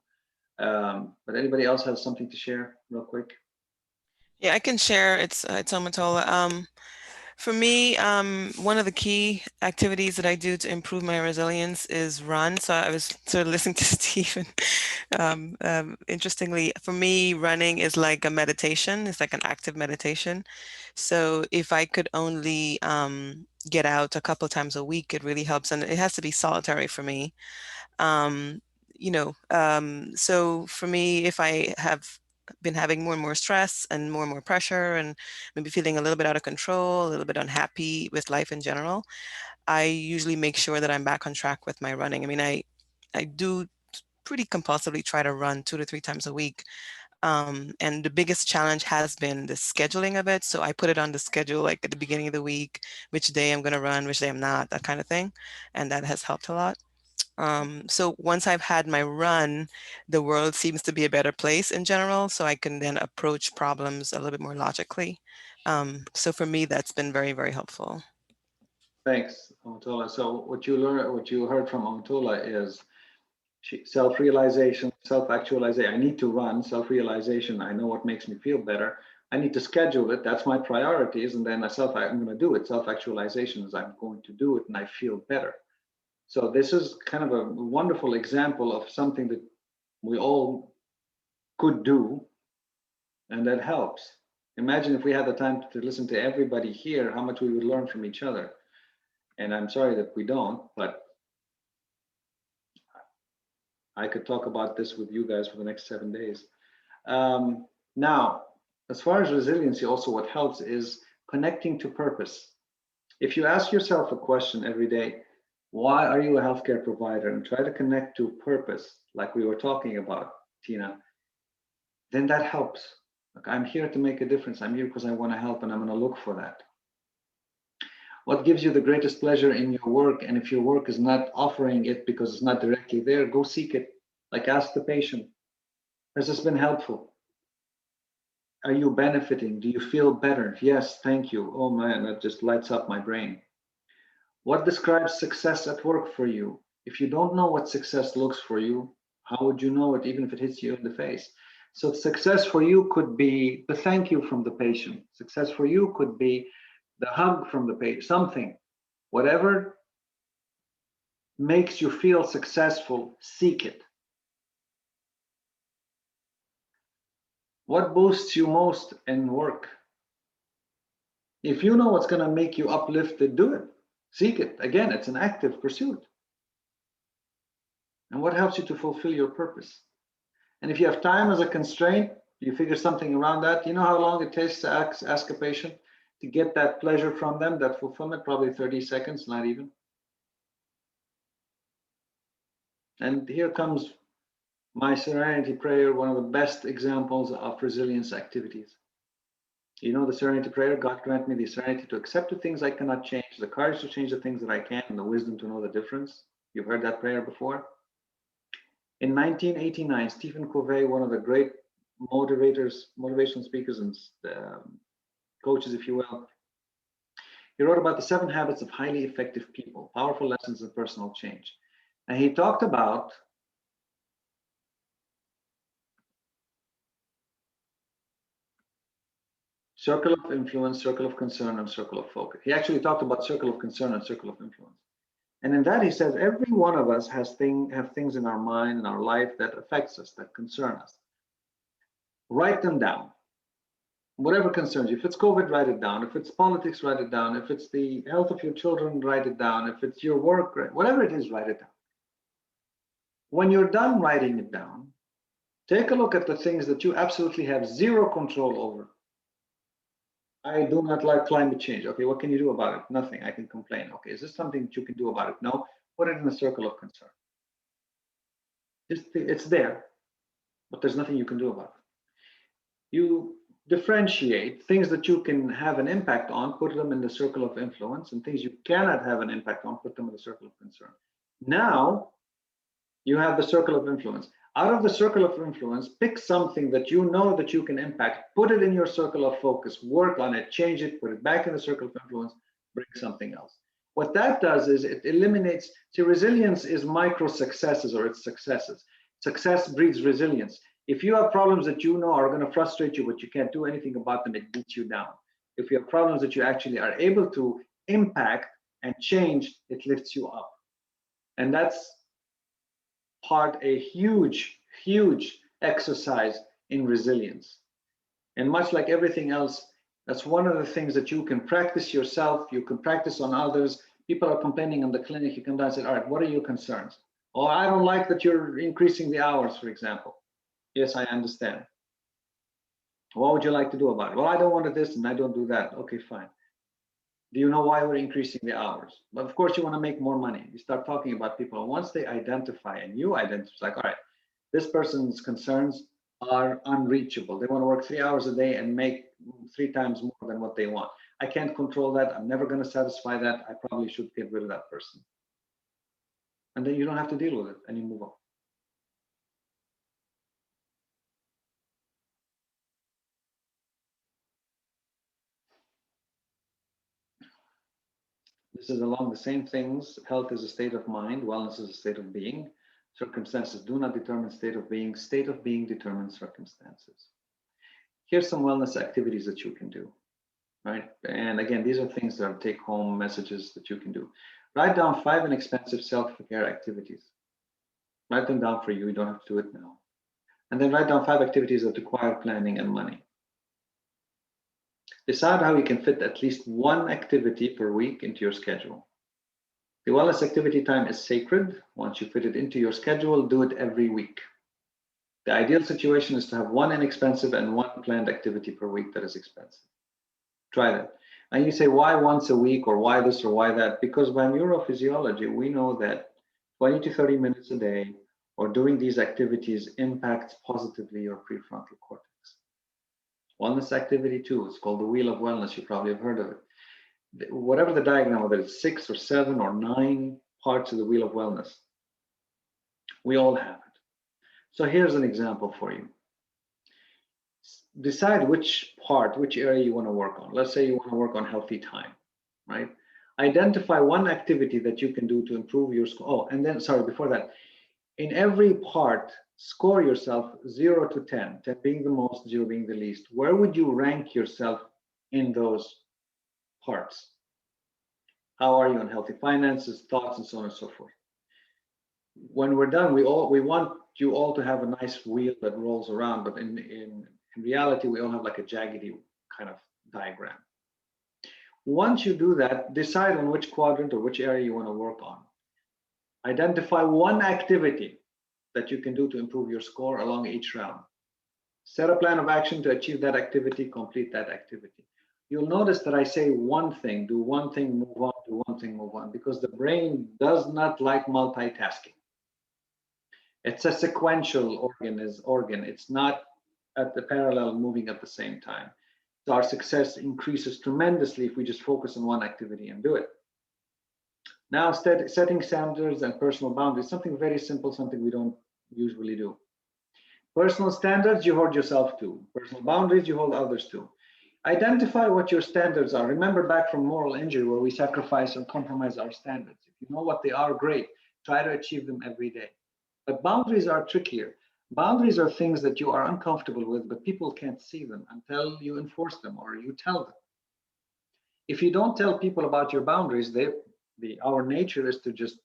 But anybody else have something to share real quick?
Yeah, I can share. It's Omatola. For me, one of the key activities that I do to improve my resilience is run. So I was sort of listening to Stephen. Interestingly, for me, running is like a meditation. It's like an active meditation. So if I could only get out a couple of times a week, it really helps. And it has to be solitary for me. So for me, if I have been having more and more stress and more pressure and maybe feeling a little bit out of control, a little bit unhappy with life in general, I usually make sure that I'm back on track with my running. I mean, I do pretty compulsively try to run 2 to 3 times a week. And the biggest challenge has been the scheduling of it. So I put it on the schedule, like at the beginning of the week, which day I'm going to run, which day I'm not, that kind of thing. And that has helped a lot. So once I've had my run, the world seems to be a better place in general. So I can then approach problems a little bit more logically. So for me, that's been very, very helpful.
Thanks, Omatola. So what you heard from Omatola is self-realization, self-actualization. I need to run. Self-realization. I know what makes me feel better. I need to schedule it. That's my priorities. And then I'm going to do it. Self-actualization is I'm going to do it and I feel better. So this is kind of a wonderful example of something that we all could do, and that helps. Imagine if we had the time to listen to everybody here, how much we would learn from each other. And I'm sorry that we don't, but I could talk about this with you guys for the next 7 days. Now, as far as resiliency, also what helps is connecting to purpose. If you ask yourself a question every day, why are you a healthcare provider, and try to connect to purpose, like we were talking about, Tina, then that helps. Like, I'm here to make a difference. I'm here because I want to help, and I'm going to look for that. What gives you the greatest pleasure in your work? And if your work is not offering it because it's not directly there, go seek it. Like, ask the patient, has this been helpful? Are you benefiting? Do you feel better? Yes, thank you. Oh man, that just lights up my brain. What describes success at work for you? If you don't know what success looks for you, how would you know it, even if it hits you in the face? So success for you could be the thank you from the patient. Success for you could be the hug from the patient, something. Whatever makes you feel successful, seek it. What boosts you most in work? If you know what's going to make you uplifted, do it. Seek it. Again, it's an active pursuit. And what helps you to fulfill your purpose? And if you have time as a constraint, you figure something around that. You know how long it takes to ask a patient to get that pleasure from them, that fulfillment? Probably 30 seconds, not even. And here comes my serenity prayer, one of the best examples of resilience activities. You know the serenity prayer, God grant me the serenity to accept the things I cannot change, the courage to change the things that I can, and the wisdom to know the difference. You've heard that prayer before? In 1989, Stephen Covey, one of the great motivational speakers and coaches, if you will, he wrote about the 7 habits of highly effective people, powerful lessons in personal change. And he talked about circle of influence, circle of concern, and circle of focus. He actually talked about circle of concern and circle of influence. And in that, he says, every one of us have things in our mind, in our life that affects us, that concern us. Write them down. Whatever concerns you. If it's COVID, write it down. If it's politics, write it down. If it's the health of your children, write it down. If it's your work, whatever it is, write it down. When you're done writing it down, take a look at the things that you absolutely have zero control over. I do not like climate change. Okay, what can you do about it? Nothing. I can complain. Okay, is this something that you can do about it? No. Put it in the circle of concern. It's there. but there's nothing you can do about it. You differentiate things that you can have an impact on, put them in the circle of influence, and things you cannot have an impact on, put them in the circle of concern. Now you have the circle of influence. Out of the circle of influence, pick something that you know that you can impact, put it in your circle of focus, work on it, change it, put it back in the circle of influence, bring something else. What that does is it eliminates, see, resilience is micro successes, or it's successes. Success breeds resilience. If you have problems that you know are going to frustrate you, but you can't do anything about them, it beats you down. If you have problems that you actually are able to impact and change, it lifts you up. And that's a huge, huge exercise in resilience. And much like everything else, that's one of the things that you can practice yourself, you can practice on others. People are complaining in the clinic, you come down and say, all right, what are your concerns? Oh, I don't like that you're increasing the hours, for example. Yes, I understand. What would you like to do about it? Well, I don't want to this and I don't do that. Okay, fine. Do you know why we're increasing the hours? But of course, you want to make more money. You start talking about people. Once they identify and you identify, like, all right, this person's concerns are unreachable. They want to work 3 hours a day and make 3 times more than what they want. I can't control that. I'm never going to satisfy that. I probably should get rid of that person. And then you don't have to deal with it and you move on. This is along the same things. Health is a state of mind. Wellness is a state of being. Circumstances do not determine state of being. State of being determines circumstances. Here's some wellness activities that you can do, right? And again, these are things that are take-home messages that you can do. Write down 5 inexpensive self-care activities. Write them down for you. You don't have to do it now. And then write down 5 activities that require planning and money. Decide how you can fit at least 1 activity per week into your schedule. The wellness activity time is sacred. Once you fit it into your schedule, do it every week. The ideal situation is to have 1 inexpensive and 1 planned activity per week that is expensive. Try that. And you say, why once a week, or why this or why that? Because by neurophysiology, we know that 20 to 30 minutes a day or doing these activities impacts positively your prefrontal cortex. Wellness activity 2, it's called the Wheel of Wellness. You probably have heard of it. Whatever the diagram, whether it's 6 or 7 or 9 parts of the Wheel of Wellness, we all have it. So here's an example for you. Decide which area you want to work on. Let's say you want to work on healthy time, right? Identify 1 activity that you can do to improve your score. Oh, and then, sorry, before that, in every part, score yourself 0 to 10, 10 being the most, 0 being the least. Where would you rank yourself in those parts? How are you on healthy finances, thoughts, and so on and so forth? When we're done, we want you all to have a nice wheel that rolls around, but in reality, we all have like a jaggedy kind of diagram. Once you do that, decide on which quadrant or which area you want to work on. Identify 1 activity that you can do to improve your score along each round. Set a plan of action to achieve that activity, complete that activity. You'll notice that I say 1 thing, do 1 thing, move on, do 1 thing, move on, because the brain does not like multitasking. It's a sequential organ. It's not at the parallel moving at the same time. So our success increases tremendously if we just focus on 1 activity and do it. Now, setting standards and personal boundaries, something very simple, something we don't usually do. Personal standards, you hold yourself to. Personal boundaries, you hold others to. Identify what your standards are. Remember back from moral injury where we sacrifice or compromise our standards. If you know what they are, great. Try to achieve them every day. But boundaries are trickier. Boundaries are things that you are uncomfortable with, but people can't see them until you enforce them or you tell them. If you don't tell people about your boundaries, our nature is to just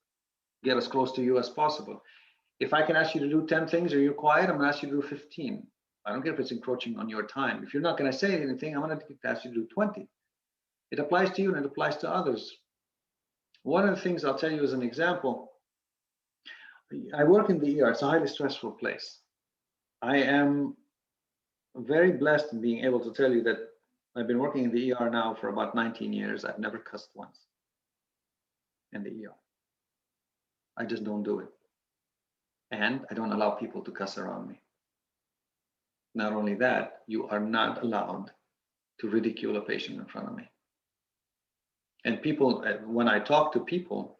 get as close to you as possible. If I can ask you to do 10 things or you're quiet, I'm going to ask you to do 15. I don't care if it's encroaching on your time. If you're not going to say anything, I'm going to ask you to do 20. It applies to you and it applies to others. One of the things I'll tell you as an example, I work in the ER. It's a highly stressful place. I am very blessed in being able to tell you that I've been working in the ER now for about 19 years. I've never cussed once in the ER. I just don't do it. And I don't allow people to cuss around me. Not only that, you are not allowed to ridicule a patient in front of me. And people, when I talk to people,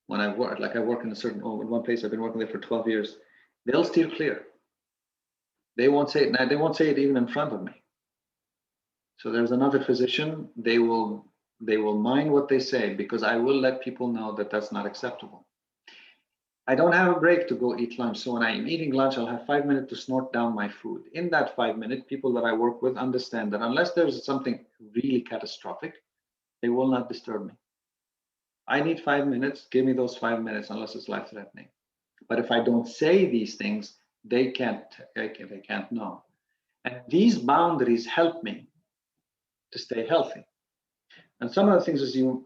when I work, like I work in one place, I've been working there for 12 years, they'll steer clear. They won't say it, they won't say it even in front of me. So there's another physician, they will mind what they say, because I will let people know that that's not acceptable. I don't have a break to go eat lunch. So when I'm eating lunch, I'll have 5 minutes to snort down my food. In that 5 minutes, people that I work with understand that unless there's something really catastrophic, they will not disturb me. I need 5 minutes, give me those 5 minutes unless it's life-threatening. But if I don't say these things, they can't know. And these boundaries help me to stay healthy. And some of the things is you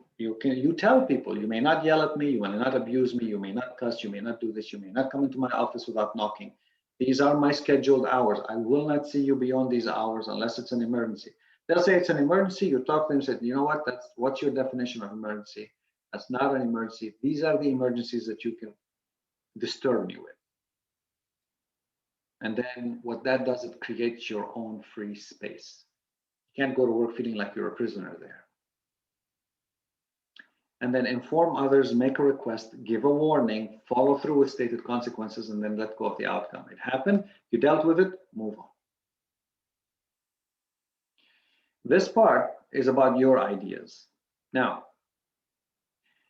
tell people, you may not yell at me, you may not abuse me, you may not cuss, you may not do this, you may not come into my office without knocking. These are my scheduled hours. I will not see you beyond these hours unless it's an emergency. They'll say it's an emergency, you talk to them and say, you know what, what's your definition of emergency? That's not an emergency. These are the emergencies that you can disturb me with. And then what that does, it creates your own free space. You can't go to work feeling like you're a prisoner there. And then inform others, make a request, give a warning, follow through with stated consequences, and then let go of the outcome. It happened, you dealt with it, move on. This part is about your ideas. Now,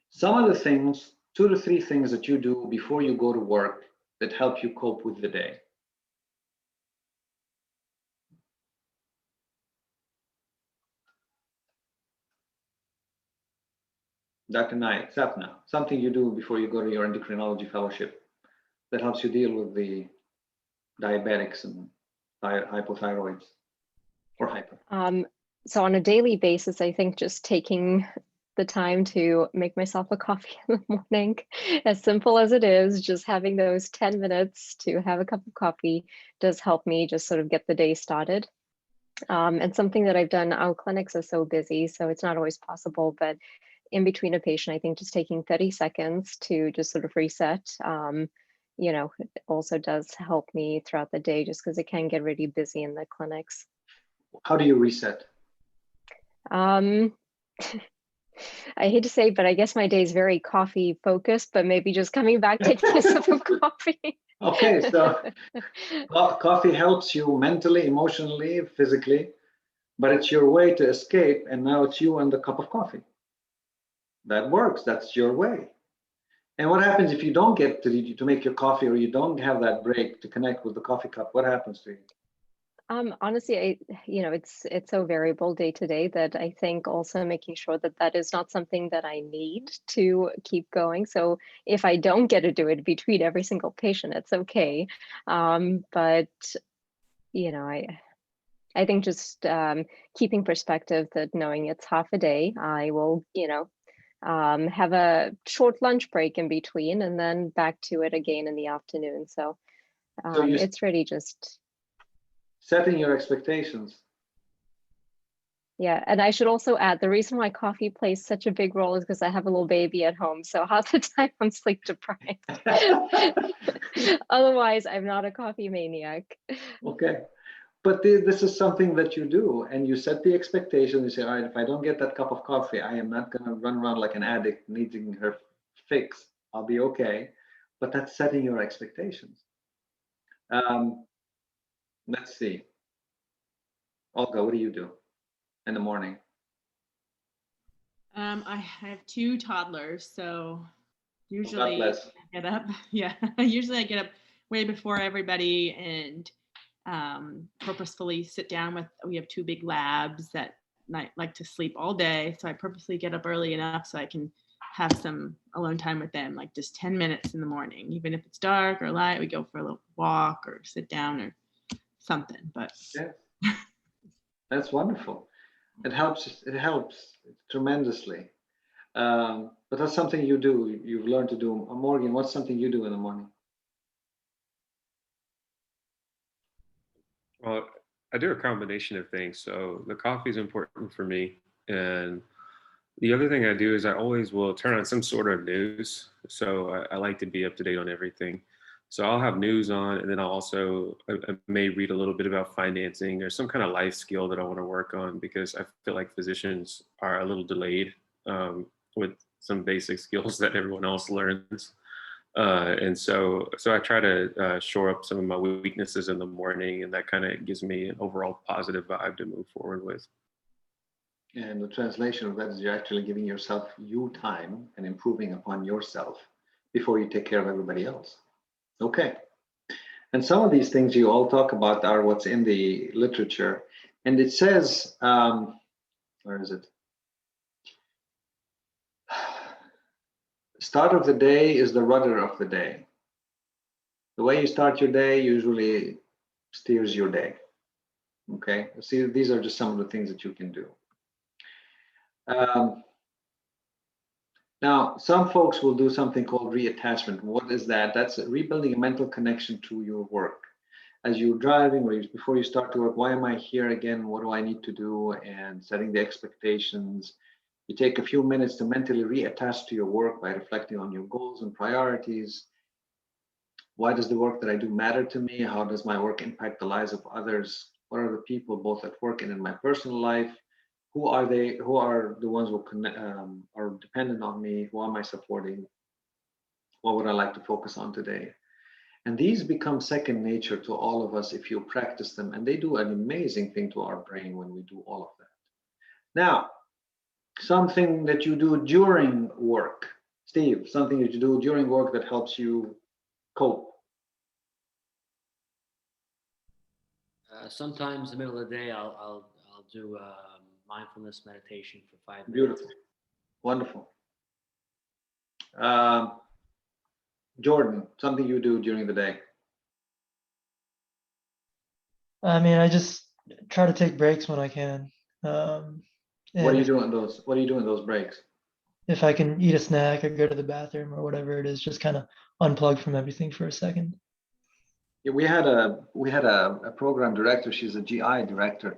some of the things, 2 to 3 things that you do before you go to work that help you cope with the day. Dr. Naik, Sapna, something you do before you go to your endocrinology fellowship that helps you deal with the diabetics and hypothyroids or hyper.
So on a daily basis, I think just taking the time to make myself a coffee in the morning, as simple as it is, just having those 10 minutes to have a cup of coffee does help me just sort of get the day started. And something that I've done, our clinics are so busy, so it's not always possible, but in between a patient, I think just taking 30 seconds to just sort of reset, you know, it also does help me throughout the day just because it can get really busy in the clinics.
How do you reset?
I hate to say, but I guess my day is very coffee focused, but maybe just coming back, taking a sip of coffee.
Okay, so coffee helps you mentally, emotionally, physically, but it's your way to escape, and now it's you and the cup of coffee. That works, that's your way. And what happens if you don't get to make your coffee, or you don't have that break to connect with the coffee cup? What happens to you?
Honestly, it's so variable day to day that I think also making sure that that is not something that I need to keep going. So if I don't get to do it between every single patient, it's okay. But I think just keeping perspective that knowing it's half a day, I will, have a short lunch break in between and then back to it again in the afternoon. So it's really just
setting your expectations.
Yeah, and I should also add, the reason why coffee plays such a big role is because I have a little baby at home. So half the time I'm sleep deprived. Otherwise, I'm not a coffee maniac.
Okay. But this is something that you do, and you set the expectation. You say, all right, if I don't get that cup of coffee, I am not going to run around like an addict needing her fix. I'll be okay. But that's setting your expectations. Let's see. Olga, what do you do in the morning?
I have 2 toddlers, so usually
I
get up. Yeah, usually I get up way before everybody and purposefully sit down with. We have 2 big labs that like to sleep all day, so I purposely get up early enough so I can have some alone time with them, like just 10 minutes in the morning, even if it's dark or light. We go for a little walk or sit down or something. But
yeah, that's wonderful. It helps tremendously. But that's something you do. You've learned to do. Morgan, what's something you do in the morning?
Well, I do a combination of things. So the coffee is important for me, and the other thing I do is I always will turn on some sort of news. So I like to be up to date on everything. So I'll have news on, and then I may read a little bit about financing or some kind of life skill that I want to work on, because I feel like physicians are a little delayed with some basic skills that everyone else learns. And so I try to shore up some of my weaknesses in the morning, and that kind of gives me an overall positive vibe to move forward with.
And the translation of that is you're actually giving yourself time and improving upon yourself before you take care of everybody else. Okay. And some of these things you all talk about are what's in the literature. And it says, where is it? Start of the day is the rudder of the day. The way you start your day usually steers your day. Okay. See, these are just some of the things that you can do. Now, some folks will do something called reattachment. What is that? That's rebuilding a mental connection to your work. As you're driving or before you start to work, why am I here again? What do I need to do? And setting the expectations. You take a few minutes to mentally reattach to your work by reflecting on your goals and priorities. Why does the work that I do matter to me? How does my work impact the lives of others? What are the people both at work and in my personal life? Who are they? Who are the ones who are dependent on me? Who am I supporting? What would I like to focus on today? And these become second nature to all of us if you practice them. And they do an amazing thing to our brain when we do all of that. Now, something that you do during work. Steve, something that you do during work that helps you cope.
Sometimes in the middle of the day, I'll do mindfulness meditation for 5 minutes.
Beautiful. Wonderful. Jordan, something you do during the day.
I mean, I just try to take breaks when I can.
What do you do in those? What do you do in those breaks?
If I can eat a snack or go to the bathroom or whatever it is, just kind of unplug from everything for a second.
Yeah, we had a program director. She's a GI director,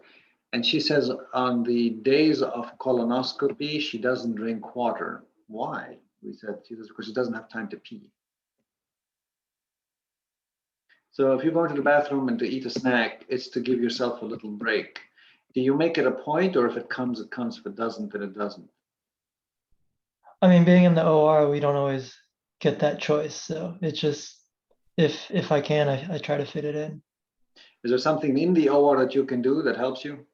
and she says on the days of colonoscopy, she doesn't drink water. Why? We said she does because she doesn't have time to pee. So if you go to the bathroom and to eat a snack, it's to give yourself a little break. Do you make it a point, or if it comes, it comes. If it doesn't, then it doesn't?
I mean, being in the OR, we don't always get that choice. So it's just, if I can, I try to fit it in.
Is there something in the OR that you can do that helps you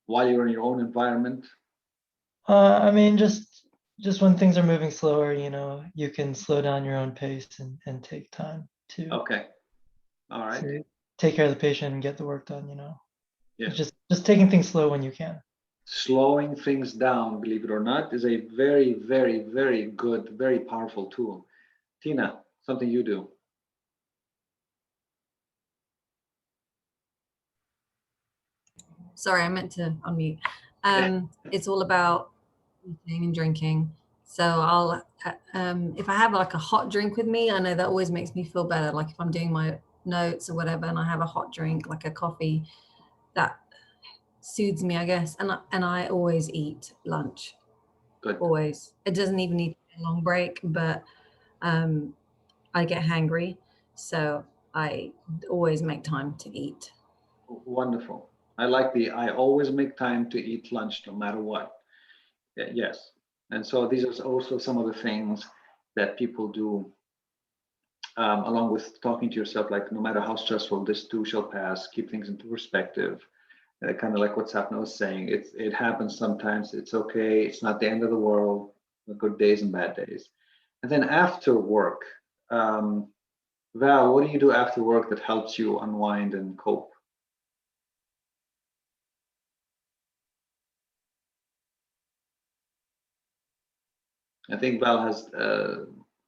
while you're in your own environment?
I mean, just when things are moving slower, you can slow down your own pace and take time to.
Okay. All right.
To take care of the patient and get the work done,
Yeah.
Just taking things slow when you can.
Slowing things down, believe it or not, is a very, very, very good, very powerful tool. Tina, something you do.
Sorry, I meant to unmute. It's all about eating and drinking. So I'll, if I have like a hot drink with me, I know that always makes me feel better. Like if I'm doing my notes or whatever, and I have a hot drink, like a coffee, that soothes me, I guess. And I always eat lunch.
Good.
Always. It doesn't even need a long break, but I get hangry, so I always make time to eat.
Wonderful. I like I always make time to eat lunch no matter what. Yes. And so these are also some of the things that people do along with talking to yourself, like no matter how stressful, this too shall pass, keep things into perspective. Kind of like what Sapna was saying, it happens sometimes, it's okay, it's not the end of the world, good days and bad days. And then after work, Val, what do you do after work that helps you unwind and cope? I think Val has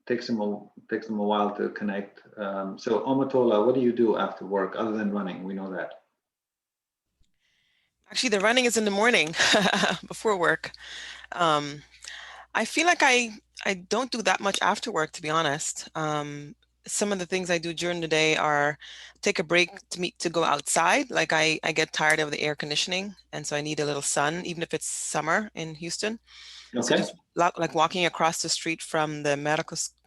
takes them a while to connect. So Omatola, what do you do after work other than running? We know that.
Actually, the running is in the morning before work. I feel like I don't do that much after work, to be honest. Some of the things I do during the day are take a break to go outside. Like I get tired of the air conditioning, and so I need a little sun, even if it's summer in Houston. So
Okay.
just like walking across the street from the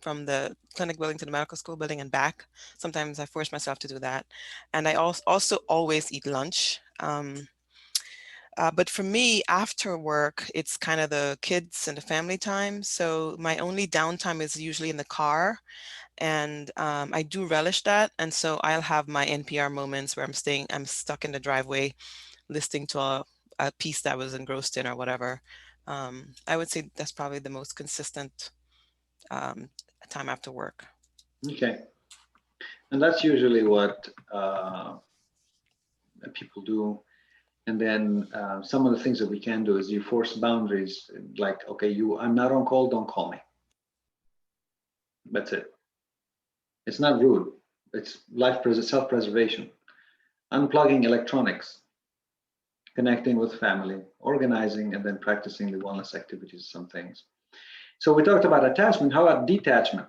from the clinic building to the medical school building and back. Sometimes I force myself to do that. And I also always eat lunch. But for me, after work, it's kind of the kids and the family time. So my only downtime is usually in the car. And I do relish that. And so I'll have my NPR moments where I'm stuck in the driveway listening to a piece that I was engrossed in or whatever. I would say that's probably the most consistent time after work.
Okay. And that's usually what people do. And then some of the things that we can do is you force boundaries, like, okay, I'm not on call, don't call me. That's it. It's not rude. It's self-preservation. Unplugging electronics, connecting with family, organizing, and then practicing the wellness activities, some things. So we talked about attachment. How about detachment?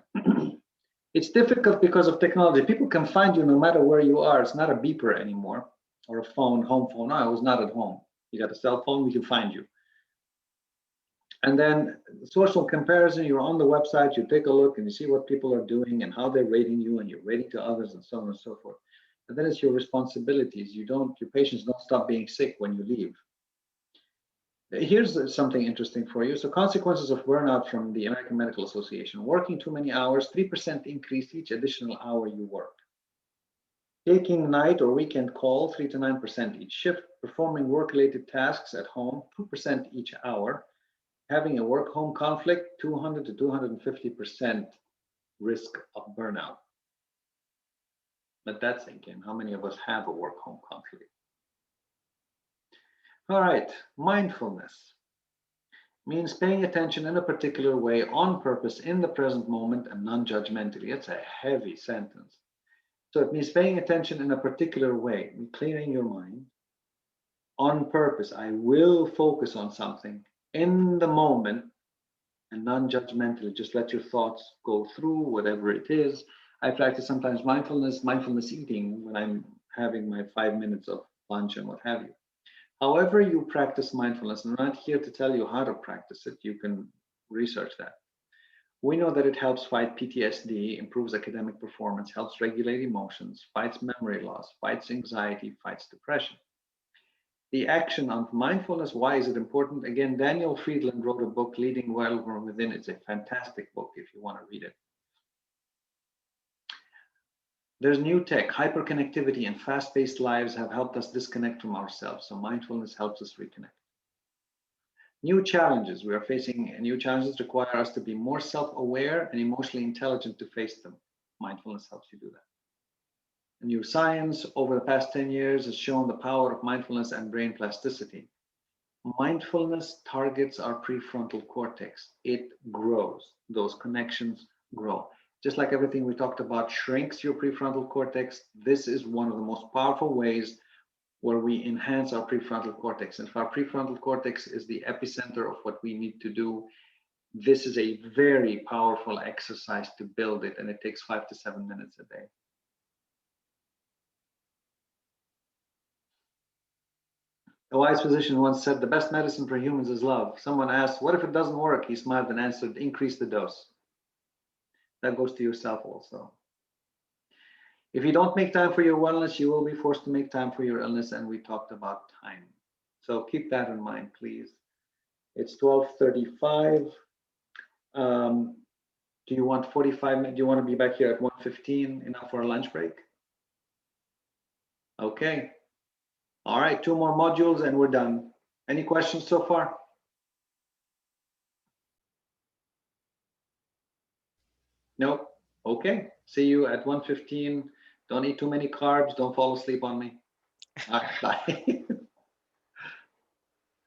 It's difficult because of technology. People can find you no matter where you are. It's not a beeper anymore or a phone, home phone. No, I was not at home. You got a cell phone, we can find you. And then social comparison, you're on the website, you take a look and you see what people are doing and how they're rating you and you're rating to others and so on and so forth. And then it's your responsibilities. Your patients don't stop being sick when you leave. Here's something interesting for you. So consequences of burnout from the American Medical Association: working too many hours, 3% increase each additional hour you work. Taking night or weekend call, 3 to 9% each shift. Performing work-related tasks at home, 2% each hour. Having a work-home conflict, 200 to 250% risk of burnout. Let that sink in. How many of us have a work-home conflict? All right, mindfulness means paying attention in a particular way, on purpose, in the present moment, and non-judgmentally. It's a heavy sentence. So it means paying attention in a particular way, clearing your mind, on purpose. I will focus on something in the moment, and non-judgmentally. Just let your thoughts go through, whatever it is. I practice sometimes mindfulness eating when I'm having my 5 minutes of lunch and what have you. However you practice mindfulness, I'm not here to tell you how to practice it. You can research that. We know that it helps fight PTSD, improves academic performance, helps regulate emotions, fights memory loss, fights anxiety, fights depression. The action of mindfulness, why is it important? Again, Daniel Friedland wrote a book, Leading Well from Within. It's a fantastic book if you want to read it. There's new tech. Hyperconnectivity and fast-paced lives have helped us disconnect from ourselves. So mindfulness helps us reconnect. New challenges. We are facing new challenges require us to be more self-aware and emotionally intelligent to face them. Mindfulness helps you do that. New science over the past 10 years has shown the power of mindfulness and brain plasticity. Mindfulness targets our prefrontal cortex. It grows. Those connections grow. Just like everything we talked about shrinks your prefrontal cortex, this is one of the most powerful ways where we enhance our prefrontal cortex. And if our prefrontal cortex is the epicenter of what we need to do, this is a very powerful exercise to build it, and it takes 5 to 7 minutes a day. A wise physician once said, the best medicine for humans is love. Someone asked, what if it doesn't work? He smiled and answered, increase the dose. That goes to yourself also. If you don't make time for your wellness, you will be forced to make time for your illness, and we talked about time. So keep that in mind, please. It's 12:35. Do you want 45 minutes? Do you want to be back here at 1:15, enough for a lunch break? Okay. All right, 2 more modules and we're done. Any questions so far? Nope. Okay. See you at 1:15. Don't eat too many carbs. Don't fall asleep on me. All right, bye.